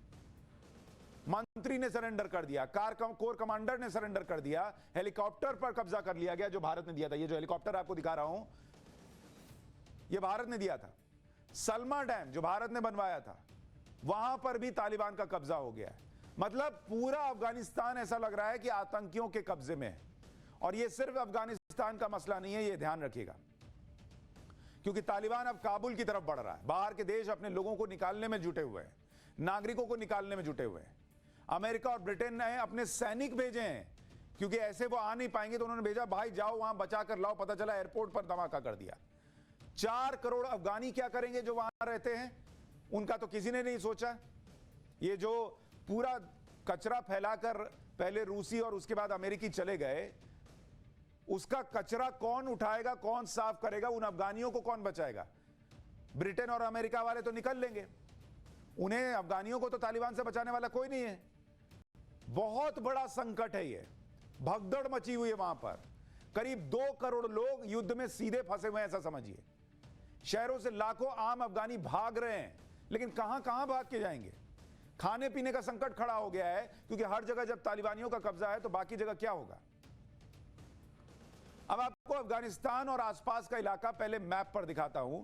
मंत्री ने सरेंडर कर दिया, कोर कमांडर ने सरेंडर कर दिया। हेलीकॉप्टर पर कब्जा कर लिया गया, जो भारत ने दिया था। ये जो हेलीकॉप्टर आपको दिखा रहा हूं, ये भारत ने दिया था। सलमा डैम जो भारत ने बनवाया था, वहां पर भी तालिबान का कब्जा हो गया है। मतलब पूरा अफगानिस्तान ऐसा लग रहा है कि आतंकियों के कब्जे में है। और ये सिर्फ अफगानिस्तान का मसला नहीं है, ये ध्यान रखिएगा, क्योंकि तालिबान अब काबुल की तरफ बढ़ रहा है। बाहर के देश अपने लोगों को निकालने में जुटे हुए हैं, नागरिकों को निकालने में जुटे हुए हैं। अमेरिका और ब्रिटेन ने अपने सैनिक भेजे हैं, क्योंकि ऐसे वो आ नहीं पाएंगे, तो उन्होंने भेजा, भाई जाओ वहां बचा कर लाओ। पता चला एयरपोर्ट पर धमाका कर दिया। 4 करोड़ अफगानी क्या करेंगे जो वहां रहते हैं? उनका तो किसी ने नहीं सोचा। ये जो पूरा कचरा फैलाकर पहले रूसी और उसके बाद अमेरिकी चले गए, उसका कचरा कौन उठाएगा, कौन साफ करेगा, उन अफगानियों को कौन बचाएगा? ब्रिटेन और अमेरिका वाले तो निकल लेंगे, उन्हें, अफगानियों को तो तालिबान से बचाने वाला कोई नहीं है। बहुत बड़ा संकट है ये, भगदड़ मची हुई है वहां पर। करीब 2 करोड़ लोग युद्ध में सीधे फंसे हुए हैं, ऐसा समझिए। शहरों से लाखों आम अफगानी भाग रहे हैं, लेकिन कहां कहां भाग के जाएंगे? खाने पीने का संकट खड़ा हो गया है, क्योंकि हर जगह जब तालिबानियों का कब्जा है तो बाकी जगह क्या होगा? अब आपको अफगानिस्तान और आसपास का इलाका पहले मैप पर दिखाता हूं,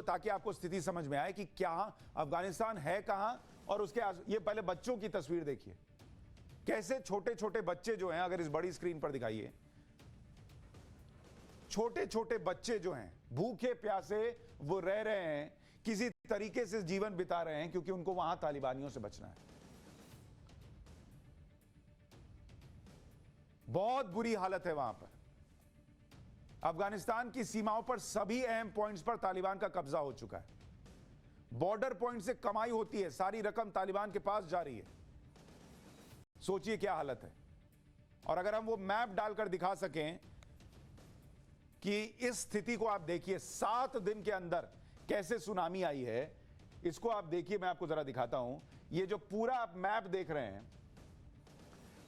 ताकि आपको स्थिति समझ में आए कि क्या अफगानिस्तान है कहां और उसके ये पहले बच्चों की तस्वीर देखिए, कैसे छोटे छोटे बच्चे जो हैं, अगर इस बड़ी स्क्रीन पर दिखाइए, छोटे छोटे बच्चे जो हैं भूखे प्यासे वो रह रहे हैं, किसी तरीके से जीवन बिता रहे हैं, क्योंकि उनको वहां तालिबानियों से बचना है। बहुत बुरी हालत है वहां पर। अफगानिस्तान की सीमाओं पर सभी अहम पॉइंट्स पर तालिबान का कब्जा हो चुका है। बॉर्डर पॉइंट से कमाई होती है, सारी रकम तालिबान के पास जा रही है। सोचिए क्या हालत है। और अगर हम वो मैप डालकर दिखा सकें कि इस स्थिति को आप देखिए, 7 दिन के अंदर कैसे सुनामी आई है, इसको आप देखिए। मैं आपको जरा दिखाता हूं। ये जो पूरा आप मैप देख रहे हैं,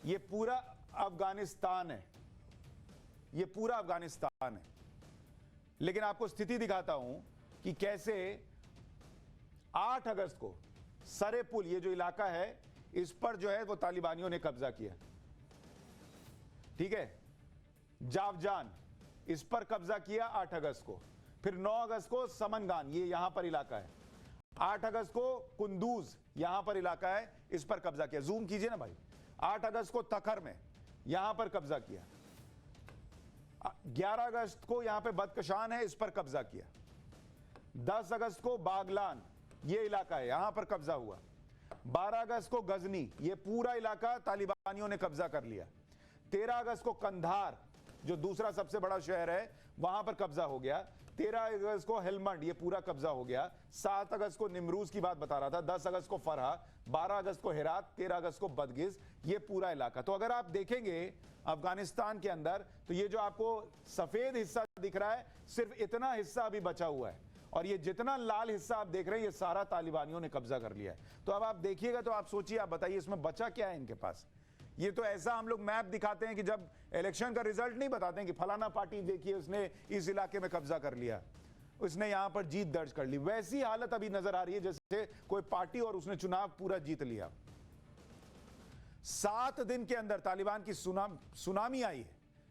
ये पूरा अफगानिस्तान है, ये पूरा अफगानिस्तान है। लेकिन आपको स्थिति दिखाता हूं कि कैसे 8 अगस्त को सरे पुल, ये जो इलाका है, इस पर जो है वो तालिबानियों ने कब्जा किया। ठीक है, जावजान, इस पर कब्जा किया 8 अगस्त को। फिर 9 अगस्त को समनगान, ये यहां पर इलाका है। 8 अगस्त को कुंदूज, यहां पर इलाका है, इस पर कब्जा किया। जूम कीजिए ना भाई। 8 अगस्त को तखर में, यहां पर कब्जा किया। 11 अगस्त को यहां पे बदकशान है, इस पर कब्जा किया। 10 अगस्त को बागलान, ये इलाका है, यहां पर कब्जा हुआ। 12 अगस्त को गजनी, ये पूरा इलाका तालिबानियों ने कब्जा कर लिया। 13 अगस्त को कंधार, जो दूसरा सबसे बड़ा शहर है, वहां पर कब्जा हो गया। 13 अगस्त को हेलमंड, ये पूरा कब्जा हो गया। 7 अगस्त को निमरूज की बात बता रहा था। 10 अगस्त को फरहा, 12 अगस्त को हेरात, 13 अगस्त को बदगिज, ये पूरा इलाका। तो अगर आप देखेंगे अफगानिस्तान के अंदर, तो ये जो आपको सफेद हिस्सा दिख रहा है, सिर्फ इतना हिस्सा अभी बचा हुआ है, और ये जितना लाल हिस्सा आप देख रहे हैं, ये सारा तालिबानियों ने कब्जा कर लिया है। तो अब आप देखिएगा तो आप सोचिए, आप बताइए इसमें बचा क्या है इनके पास। ये तो ऐसा हम लोग मैप दिखाते हैं कि जब इलेक्शन का रिजल्ट नहीं बताते हैं कि फलाना पार्टी देखिए उसने इस इलाके में कब्जा कर लिया, उसने यहां पर जीत दर्ज कर ली। वैसी हालत अभी नजर आ रही है जैसे कोई पार्टी और उसने चुनाव पूरा जीत लिया। 7 दिन के अंदर तालिबान की सुनामी आई है,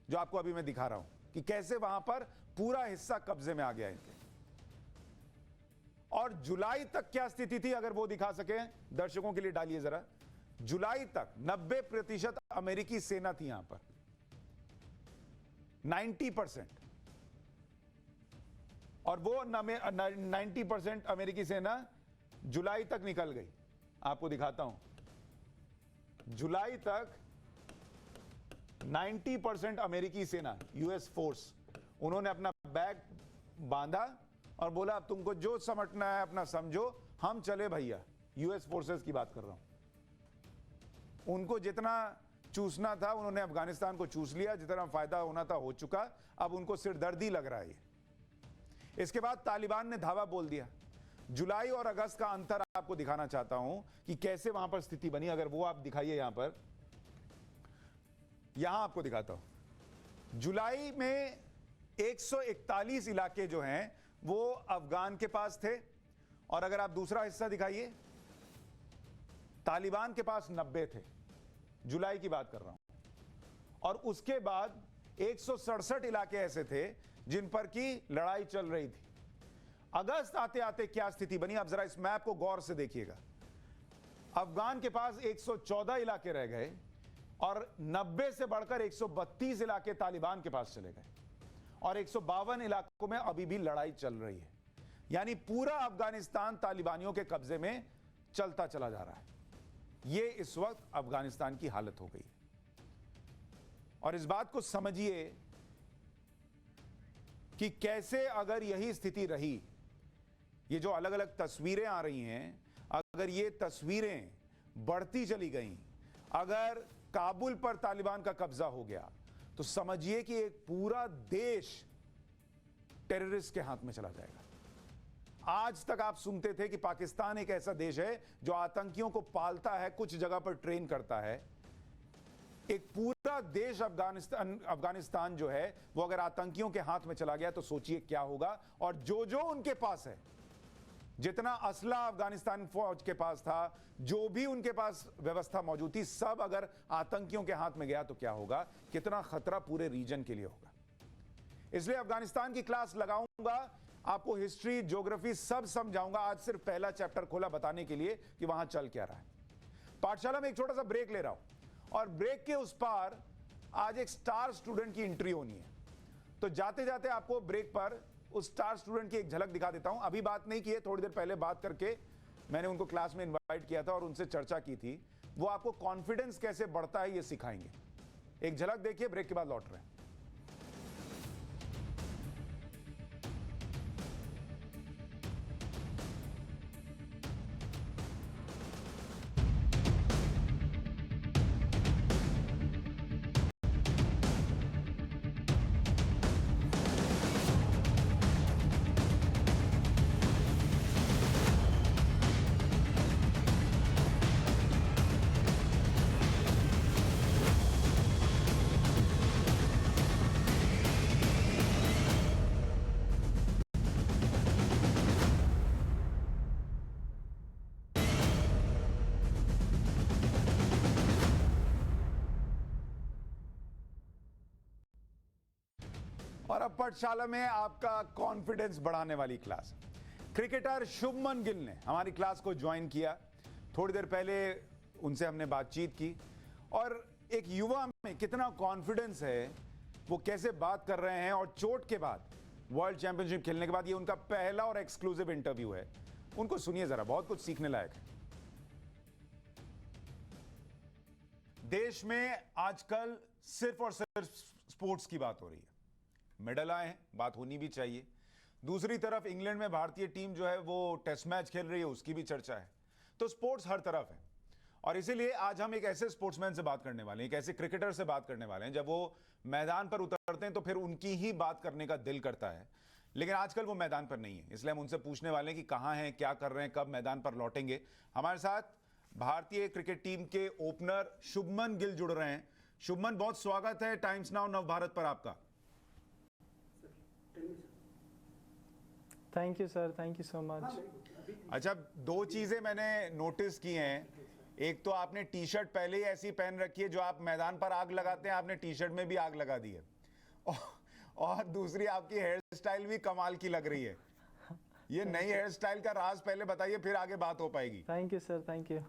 जो आपको अभी मैं दिखा रहा हूं कि कैसे वहां पर पूरा हिस्सा कब्जे में आ गया इनके। और जुलाई तक क्या स्थिति थी, अगर वो दिखा सके दर्शकों के लिए, डालिए जरा। जुलाई तक 90% अमेरिकी सेना थी यहां पर, 90%। और वो 90% अमेरिकी सेना जुलाई तक निकल गई। आपको दिखाता हूं, जुलाई तक 90% अमेरिकी सेना, यूएस फोर्स, उन्होंने अपना बैग बांधा और बोला अब तुमको जो समझना है अपना समझो, हम चले भैया। यूएस फोर्सेस की बात कर रहा हूं। उनको जितना चूसना था उन्होंने अफगानिस्तान को चूस लिया, जितना फायदा होना था हो चुका। अब उनको सिरदर्दी लग रहा है। इसके बाद तालिबान ने धावा बोल दिया। जुलाई और अगस्त का अंतर आपको दिखाना चाहता हूं कि कैसे वहां पर स्थिति बनी। अगर वो आप दिखाइए यहां पर, यहां आपको दिखाता हूं। जुलाई में 141 इलाके जो हैं वो अफगान के पास थे, और अगर आप दूसरा हिस्सा दिखाइए, तालिबान के पास 90 थे। जुलाई की बात कर रहा हूं। और उसके बाद 167 इलाके ऐसे थे जिन पर की लड़ाई चल रही थी। अगस्त आते आते क्या स्थिति बनी, आप जरा इस मैप को गौर से देखिएगा। अफगान के पास 114 इलाके रह गए, और 90 से बढ़कर 132 इलाके तालिबान के पास चले गए, और 152 इलाकों में अभी भी लड़ाई चल रही है। यानी पूरा अफगानिस्तान तालिबानियों के कब्जे में चलता चला जा रहा है। ये इस वक्त अफगानिस्तान की हालत हो गई है। और इस बात को समझिए कि कैसे अगर यही स्थिति रही ये जो अलग अलग तस्वीरें आ रही हैं, अगर ये तस्वीरें बढ़ती चली गईं, अगर काबुल पर तालिबान का कब्जा हो गया, तो समझिए कि एक पूरा देश टेररिस्ट के हाथ में चला जाएगा। आज तक आप सुनते थे कि पाकिस्तान एक ऐसा देश है जो आतंकियों को पालता है, कुछ जगह पर ट्रेन करता है। एक पूरा देश अफगानिस्तान जो है वो अगर आतंकियों के हाथ में चला गया तो सोचिए क्या होगा। और जो जो उनके पास है, जितना असला अफगानिस्तान फौज के पास था, जो भी उनके पास व्यवस्था मौजूद थी, सब अगर आतंकियों के हाथ में गया तो क्या होगा, कितना खतरा पूरे रीजन के लिए होगा। इसलिए अफगानिस्तान की क्लास लगाऊंगा, आपको हिस्ट्री, ज्योग्राफी सब समझाऊंगा। आज सिर्फ पहला चैप्टर खोला बताने के लिए कि वहां चल क्या रहा है। पाठशाला में एक छोटा सा ब्रेक ले रहा हूं और ब्रेक के उस पार आज एक स्टार स्टूडेंट की एंट्री होनी है। तो जाते जाते आपको ब्रेक पर उस स्टार स्टूडेंट की एक झलक दिखा देता हूं। अभी बात नहीं की है, थोड़ी देर पहले बात करके मैंने उनको क्लास में इनवाइट किया था और उनसे चर्चा की थी। वो आपको कॉन्फिडेंस कैसे बढ़ता है ये सिखाएंगे। एक झलक देखिए, ब्रेक के बाद लौट रहे हैं। और अब पाठशाला में आपका कॉन्फिडेंस बढ़ाने वाली क्लास। क्रिकेटर शुभमन गिल ने हमारी क्लास को ज्वाइन किया। थोड़ी देर पहले उनसे हमने बातचीत की और एक युवा में कितना कॉन्फिडेंस है, वो कैसे बात कर रहे हैं। और चोट के बाद, वर्ल्ड चैंपियनशिप खेलने के बाद ये उनका पहला और एक्सक्लूसिव इंटरव्यू है। उनको सुनिए जरा, बहुत कुछ सीखने लायक है। देश में आजकल सिर्फ और सिर्फ स्पोर्ट्स की बात हो रही है। मेडल आए हैं, बात होनी भी चाहिए। दूसरी तरफ इंग्लैंड में भारतीय टीम जो है वो टेस्ट मैच खेल रही है, उसकी भी चर्चा है। तो स्पोर्ट्स हर तरफ है और इसीलिए आज हम एक ऐसे स्पोर्ट्समैन से बात करने वाले हैं, एक ऐसे क्रिकेटर से बात करने वाले हैं। जब वो मैदान पर उतरते हैं तो फिर उनकी ही बात करने का दिल करता है, लेकिन आजकल वो मैदान पर नहीं है। इसलिए हम उनसे पूछने वाले हैं कि कहाँ हैं, क्या कर रहे हैं, कब मैदान पर लौटेंगे। हमारे साथ भारतीय क्रिकेट टीम के ओपनर शुभमन गिल जुड़ रहे हैं। शुभमन, बहुत स्वागत है टाइम्स नाउ नवभारत पर आपका। Thank you sir, thank you so much. अच्छा, दो चीजें मैंने नोटिस की हैं। एक तो आपने टी शर्ट पहले ही ऐसी पहन रखी है जो आप मैदान पर आग लगाते हैं, आपने टी शर्ट में भी आग लगा दी है। और दूसरी, आपकी हेयर स्टाइल भी कमाल की लग रही है। ये नई हेयर स्टाइल का राज पहले बताइए, फिर आगे बात हो पाएगी। Thank you sir, thank you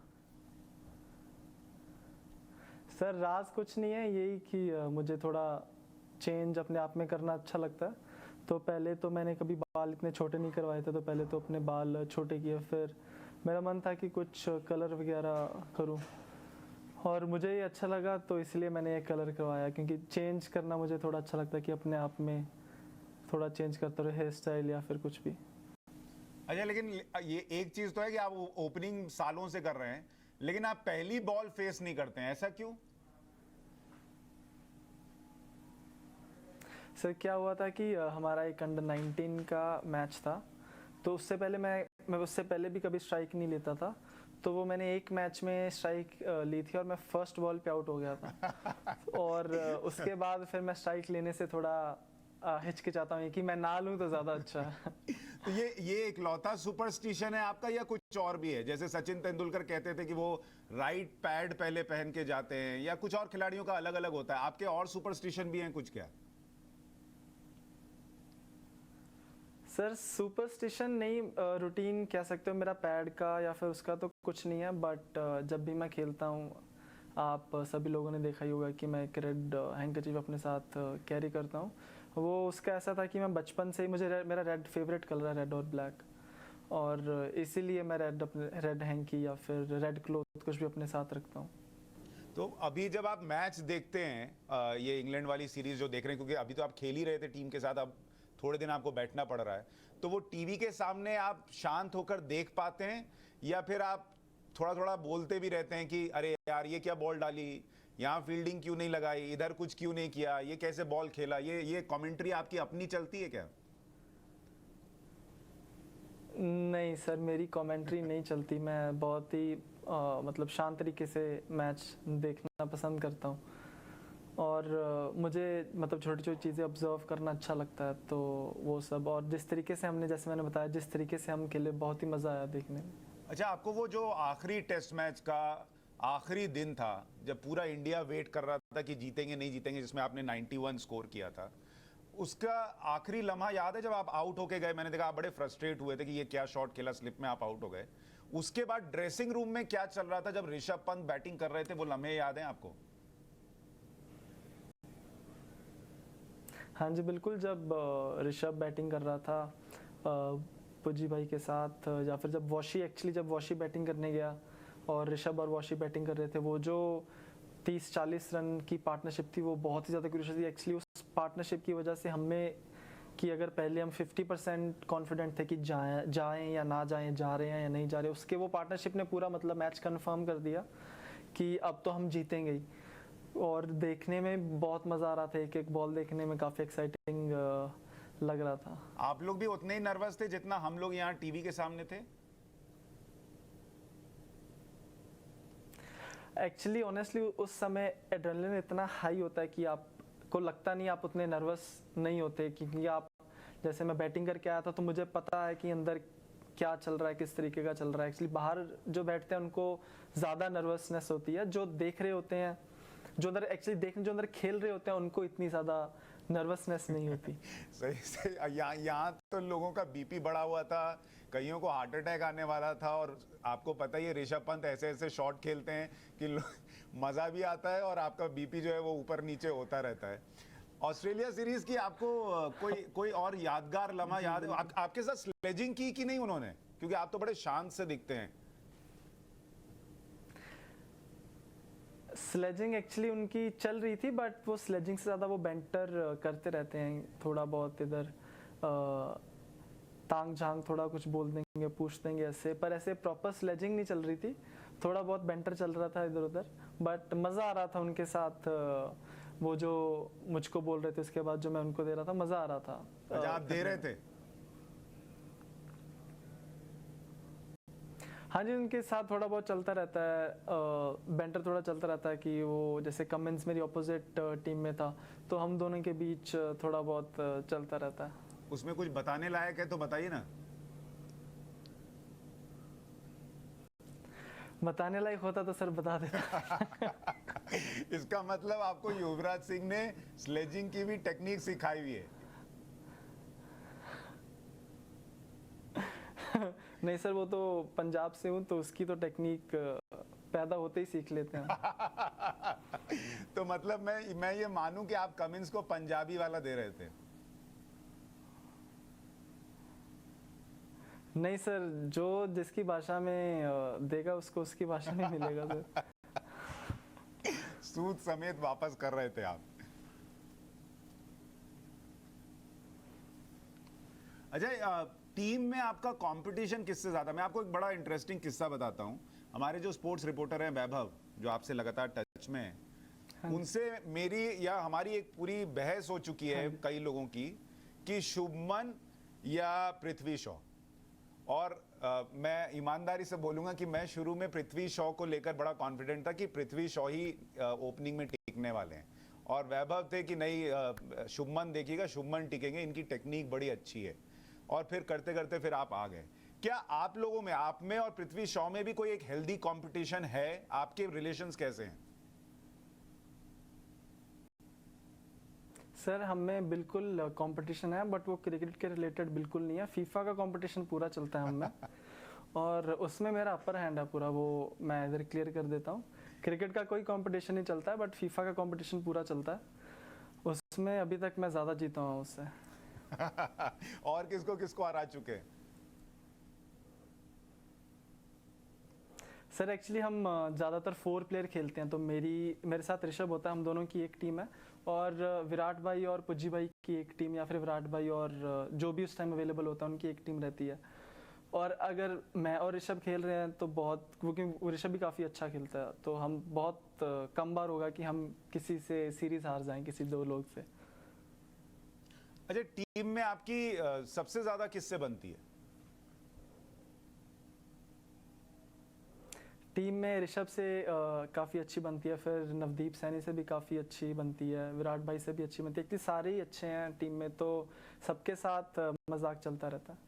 sir. राज कुछ नहीं है, यही कि मुझे थोड़ा चेंज अपने आप में करना अच्छा लगता है। तो पहले तो मैंने कभी बाल इतने छोटे नहीं करवाए थे, तो पहले तो अपने बाल छोटे किए। फिर मेरा मन था कि कुछ कलर वगैरह करूं और मुझे ये अच्छा लगा, तो इसलिए मैंने ये कलर करवाया। क्योंकि चेंज करना मुझे थोड़ा अच्छा लगता है कि अपने आप में थोड़ा चेंज करते रहे, हेयर स्टाइल या फिर कुछ भी। अच्छा, लेकिन ये एक चीज तो है कि आप ओपनिंग सालों से कर रहे हैं, लेकिन आप पहली बॉल फेस नहीं करते हैं, ऐसा क्यों? सर क्या हुआ था कि हमारा एक अंडर 19 का मैच था, तो उससे पहले मैं उससे पहले भी कभी स्ट्राइक नहीं लेता था। तो वो मैंने एक मैच में स्ट्राइक ली थी और मैं फर्स्ट बॉल पे आउट हो गया था। और उसके बाद फिर मैं स्ट्राइक लेने से थोड़ा हिचकिचाता हूँ कि मैं ना लूँ तो ज़्यादा अच्छा है। तो ये इकलौता सुपरस्टिशन है आपका या कुछ और भी है? जैसे सचिन तेंदुलकर कहते थे कि वो राइट पैड पहले पहन के जाते हैं, या कुछ और खिलाड़ियों का अलग अलग होता है। आपके और सुपरस्टिशन भी हैं कुछ क्या? सर सुपरस्टिशन नहीं, रूटीन कह सकते हो मेरा पैड का या फिर उसका तो कुछ नहीं है। बट जब भी मैं खेलता हूँ, आप सभी लोगों ने देखा ही होगा कि मैं एक रेड हैंकरचीफ अपने साथ कैरी करता हूँ। वो उसका ऐसा था कि मैं बचपन से ही मेरा रेड फेवरेट कलर है, रेड और ब्लैक, और इसीलिए मैं रेड हैंकी या फिर रेड क्लॉथ कुछ भी अपने साथ रखता हूँ। तो अभी जब आप मैच देखते हैं, ये इंग्लैंड वाली सीरीज जो देख रहे हैं, क्योंकि अभी तो आप खेल ही रहे थे टीम के साथ, अब थोड़े दिन आपको बैठना पड़ रहा है, तो वो टीवी के सामने आप शांत होकर देख पाते हैं, या फिर आप थोड़ा थोड़ा बोलते भी रहते हैं कि अरे यार ये क्या बॉल डाली, यहाँ फील्डिंग क्यों नहीं लगाई, इधर कुछ क्यों नहीं किया, ये कैसे बॉल खेला, ये कमेंट्री आपकी अपनी चलती है क्या? नहीं सर, मेरी कमेंट्री नहीं चलती। मैं बहुत ही मतलब शांत तरीके से मैच देखना पसंद करता हूँ, और मुझे मतलब छोटी छोटी चीज़ें ऑब्जर्व करना अच्छा लगता है, तो वो सब। और जिस तरीके से हमने, जैसे मैंने बताया, जिस तरीके से हम खेले, बहुत ही मज़ा आया देखने में। अच्छा, आपको वो जो आखिरी टेस्ट मैच का आखिरी दिन था जब पूरा इंडिया वेट कर रहा था कि जीतेंगे नहीं जीतेंगे, जिसमें आपने 91 स्कोर किया था, उसका आखिरी लम्हा याद है जब आप आउट होके गए? मैंने देखा आप बड़े फ्रस्ट्रेट हुए थे कि ये क्या शॉट खेला, स्लिप में आप आउट हो गए। उसके बाद ड्रेसिंग रूम में क्या चल रहा था जब ऋषभ पंत बैटिंग कर रहे थे, वो लम्हे याद हैं आपको? हाँ जी बिल्कुल, जब ऋषभ बैटिंग कर रहा था पुजी भाई के साथ, या फिर जब वॉशी बैटिंग करने गया और ऋषभ और वॉशी बैटिंग कर रहे थे, वो जो 30-40 रन की पार्टनरशिप थी, वो बहुत ही ज़्यादा क्रूशियल थी। एक्चुअली उस पार्टनरशिप की वजह से हमें, कि अगर पहले हम 50% कॉन्फिडेंट थे कि जाएं या ना जाएं, जा रहे हैं या नहीं जा रहे, उसके वो पार्टनरशिप ने पूरा मतलब मैच कंफर्म कर दिया कि अब तो हम जीतेंगे ही। और देखने में बहुत मज़ा आ रहा था, एक एक बॉल देखने में काफ़ी एक्साइटिंग लग रहा था। आप लोग भी उतने ही नर्वस थे जितना हम लोग यहाँ टीवी के सामने थे? एक्चुअली ऑनेस्टली उस समय एड्रेनलिन इतना हाई होता है कि आपको लगता नहीं, आप उतने नर्वस नहीं होते, क्योंकि आप, जैसे मैं बैटिंग करके आया था तो मुझे पता है कि अंदर क्या चल रहा है, किस तरीके का चल रहा है। एक्चुअली बाहर जो बैठते हैं उनको ज़्यादा नर्वसनेस होती है, जो देख रहे होते हैं, जो अंदर एक्चुअली जो अंदर खेल रहे होते हैं, उनको इतनी ज़्यादा नर्वसनेस नहीं होती। सही सही। यहाँ तो लोगों का बीपी बढ़ा हुआ था, कईयों को हार्ट अटैक आने वाला था, और आपको पता ही है ऋषभ पंत ऐसे ऐसे शॉट खेलते हैं कि मज़ा भी आता है और आपका बीपी जो है वो ऊपर नीचे होता रहता है। ऑस्ट्रेलिया सीरीज की आपको कोई और यादगार लम्हा याद है? आपके साथ स्लेजिंग की कि नहीं उन्होंने? क्योंकि आप तो बड़े शांत से दिखते हैं। स्लेजिंग एक्चुअली उनकी चल रही थी, बट वो स्लेजिंग से ज़्यादा वो बैंटर करते रहते हैं, थोड़ा बहुत इधर तांग झांग थोड़ा कुछ बोल देंगे, पूछ देंगे ऐसे, पर ऐसे प्रॉपर स्लेजिंग नहीं चल रही थी, थोड़ा बहुत बैंटर चल रहा था इधर उधर। बट मज़ा आ रहा था उनके साथ, वो जो मुझको बोल रहे थे उसके बाद जो मैं उनको दे रहा था, मज़ा आ रहा था। अच्छा, आप दे रहे थे? हाँ जी, उनके साथ थोड़ा बहुत चलता रहता है, बैंटर थोड़ा चलता रहता है कि वो, जैसे कमिंस मेरी ऑपोजिट टीम में था, तो हम दोनों के बीच थोड़ा बहुत चलता रहता है। उसमें कुछ बताने लायक है तो बताइए ना। बताने लायक होता तो सर बता देता। इसका मतलब आपको युवराज सिंह ने स्लेजिंग की भी टेक्निक सिखाई हुई है? नहीं सर, वो तो पंजाब से हूँ, तो उसकी तो टेक्निक पैदा होते ही सीख लेते हैं। तो मतलब मैं ये मानूं कि आप कमिंस को पंजाबी वाला दे रहे थे? नहीं सर, जो जिसकी भाषा में देगा उसको उसकी भाषा में मिलेगा सर। सूद समेत वापस कर रहे थे आप। अजय, टीम में आपका कंपटीशन किससे ज्यादा? मैं आपको एक बड़ा इंटरेस्टिंग किस्सा बताता हूं। हमारे जो स्पोर्ट्स रिपोर्टर हैं वैभव, जो आपसे लगातार टच में हैं, उनसे मेरी या हमारी एक पूरी बहस हो चुकी है कई लोगों की कि शुभमन या पृथ्वी शॉ। और मैं ईमानदारी से बोलूंगा कि मैं शुरू में पृथ्वी शॉ को लेकर बड़ा कॉन्फिडेंट था कि पृथ्वी शॉ ही ओपनिंग में टिकने वाले हैं, और वैभव थे कि नहीं शुभमन देखिएगा, शुभमन टिकेंगे, इनकी टेक्निक बड़ी अच्छी है। और फिर करते करते फिर आप आ गए। क्या आप लोगों में, आप में और पृथ्वी शॉ में भी कोई एक हेल्दी कंपटीशन है? आपके रिलेशंस कैसे हैं? सर हम में बिल्कुल कंपटीशन है, बट वो क्रिकेट के रिलेटेड बिल्कुल नहीं है। फीफा का कंपटीशन पूरा चलता है हम में, और उसमें मेरा अपर हैंड है पूरा, वो मैं इधर क्लियर कर देता हूँ। क्रिकेट का कोई कंपटीशन नहीं चलता है, बट फीफा का कंपटीशन पूरा चलता है, उसमें अभी तक मैं ज़्यादा जीता हूँ उससे। और किसको किसको हरा चुके? सर एक्चुअली हम ज़्यादातर 4 प्लेयर खेलते हैं, तो मेरे साथ ऋषभ होता है, हम दोनों की एक टीम है, और विराट भाई और पुज्जी भाई की एक टीम, या फिर विराट भाई और जो भी उस टाइम अवेलेबल होता है उनकी एक टीम रहती है। और अगर मैं और ऋषभ खेल रहे हैं तो बहुत, क्योंकि ऋषभ भी काफ़ी अच्छा खेलता है, तो हम बहुत कम बार होगा कि हम किसी से सीरीज हार जाएं, किसी दो लोग से। अच्छा, टीम में आपकी सबसे ज्यादा किससे बनती है? टीम में ऋषभ से काफ़ी अच्छी बनती है, फिर नवदीप सैनी से भी काफ़ी अच्छी बनती है, विराट भाई से भी अच्छी बनती है, क्योंकि सारे ही अच्छे हैं टीम में, तो सबके साथ मजाक चलता रहता है।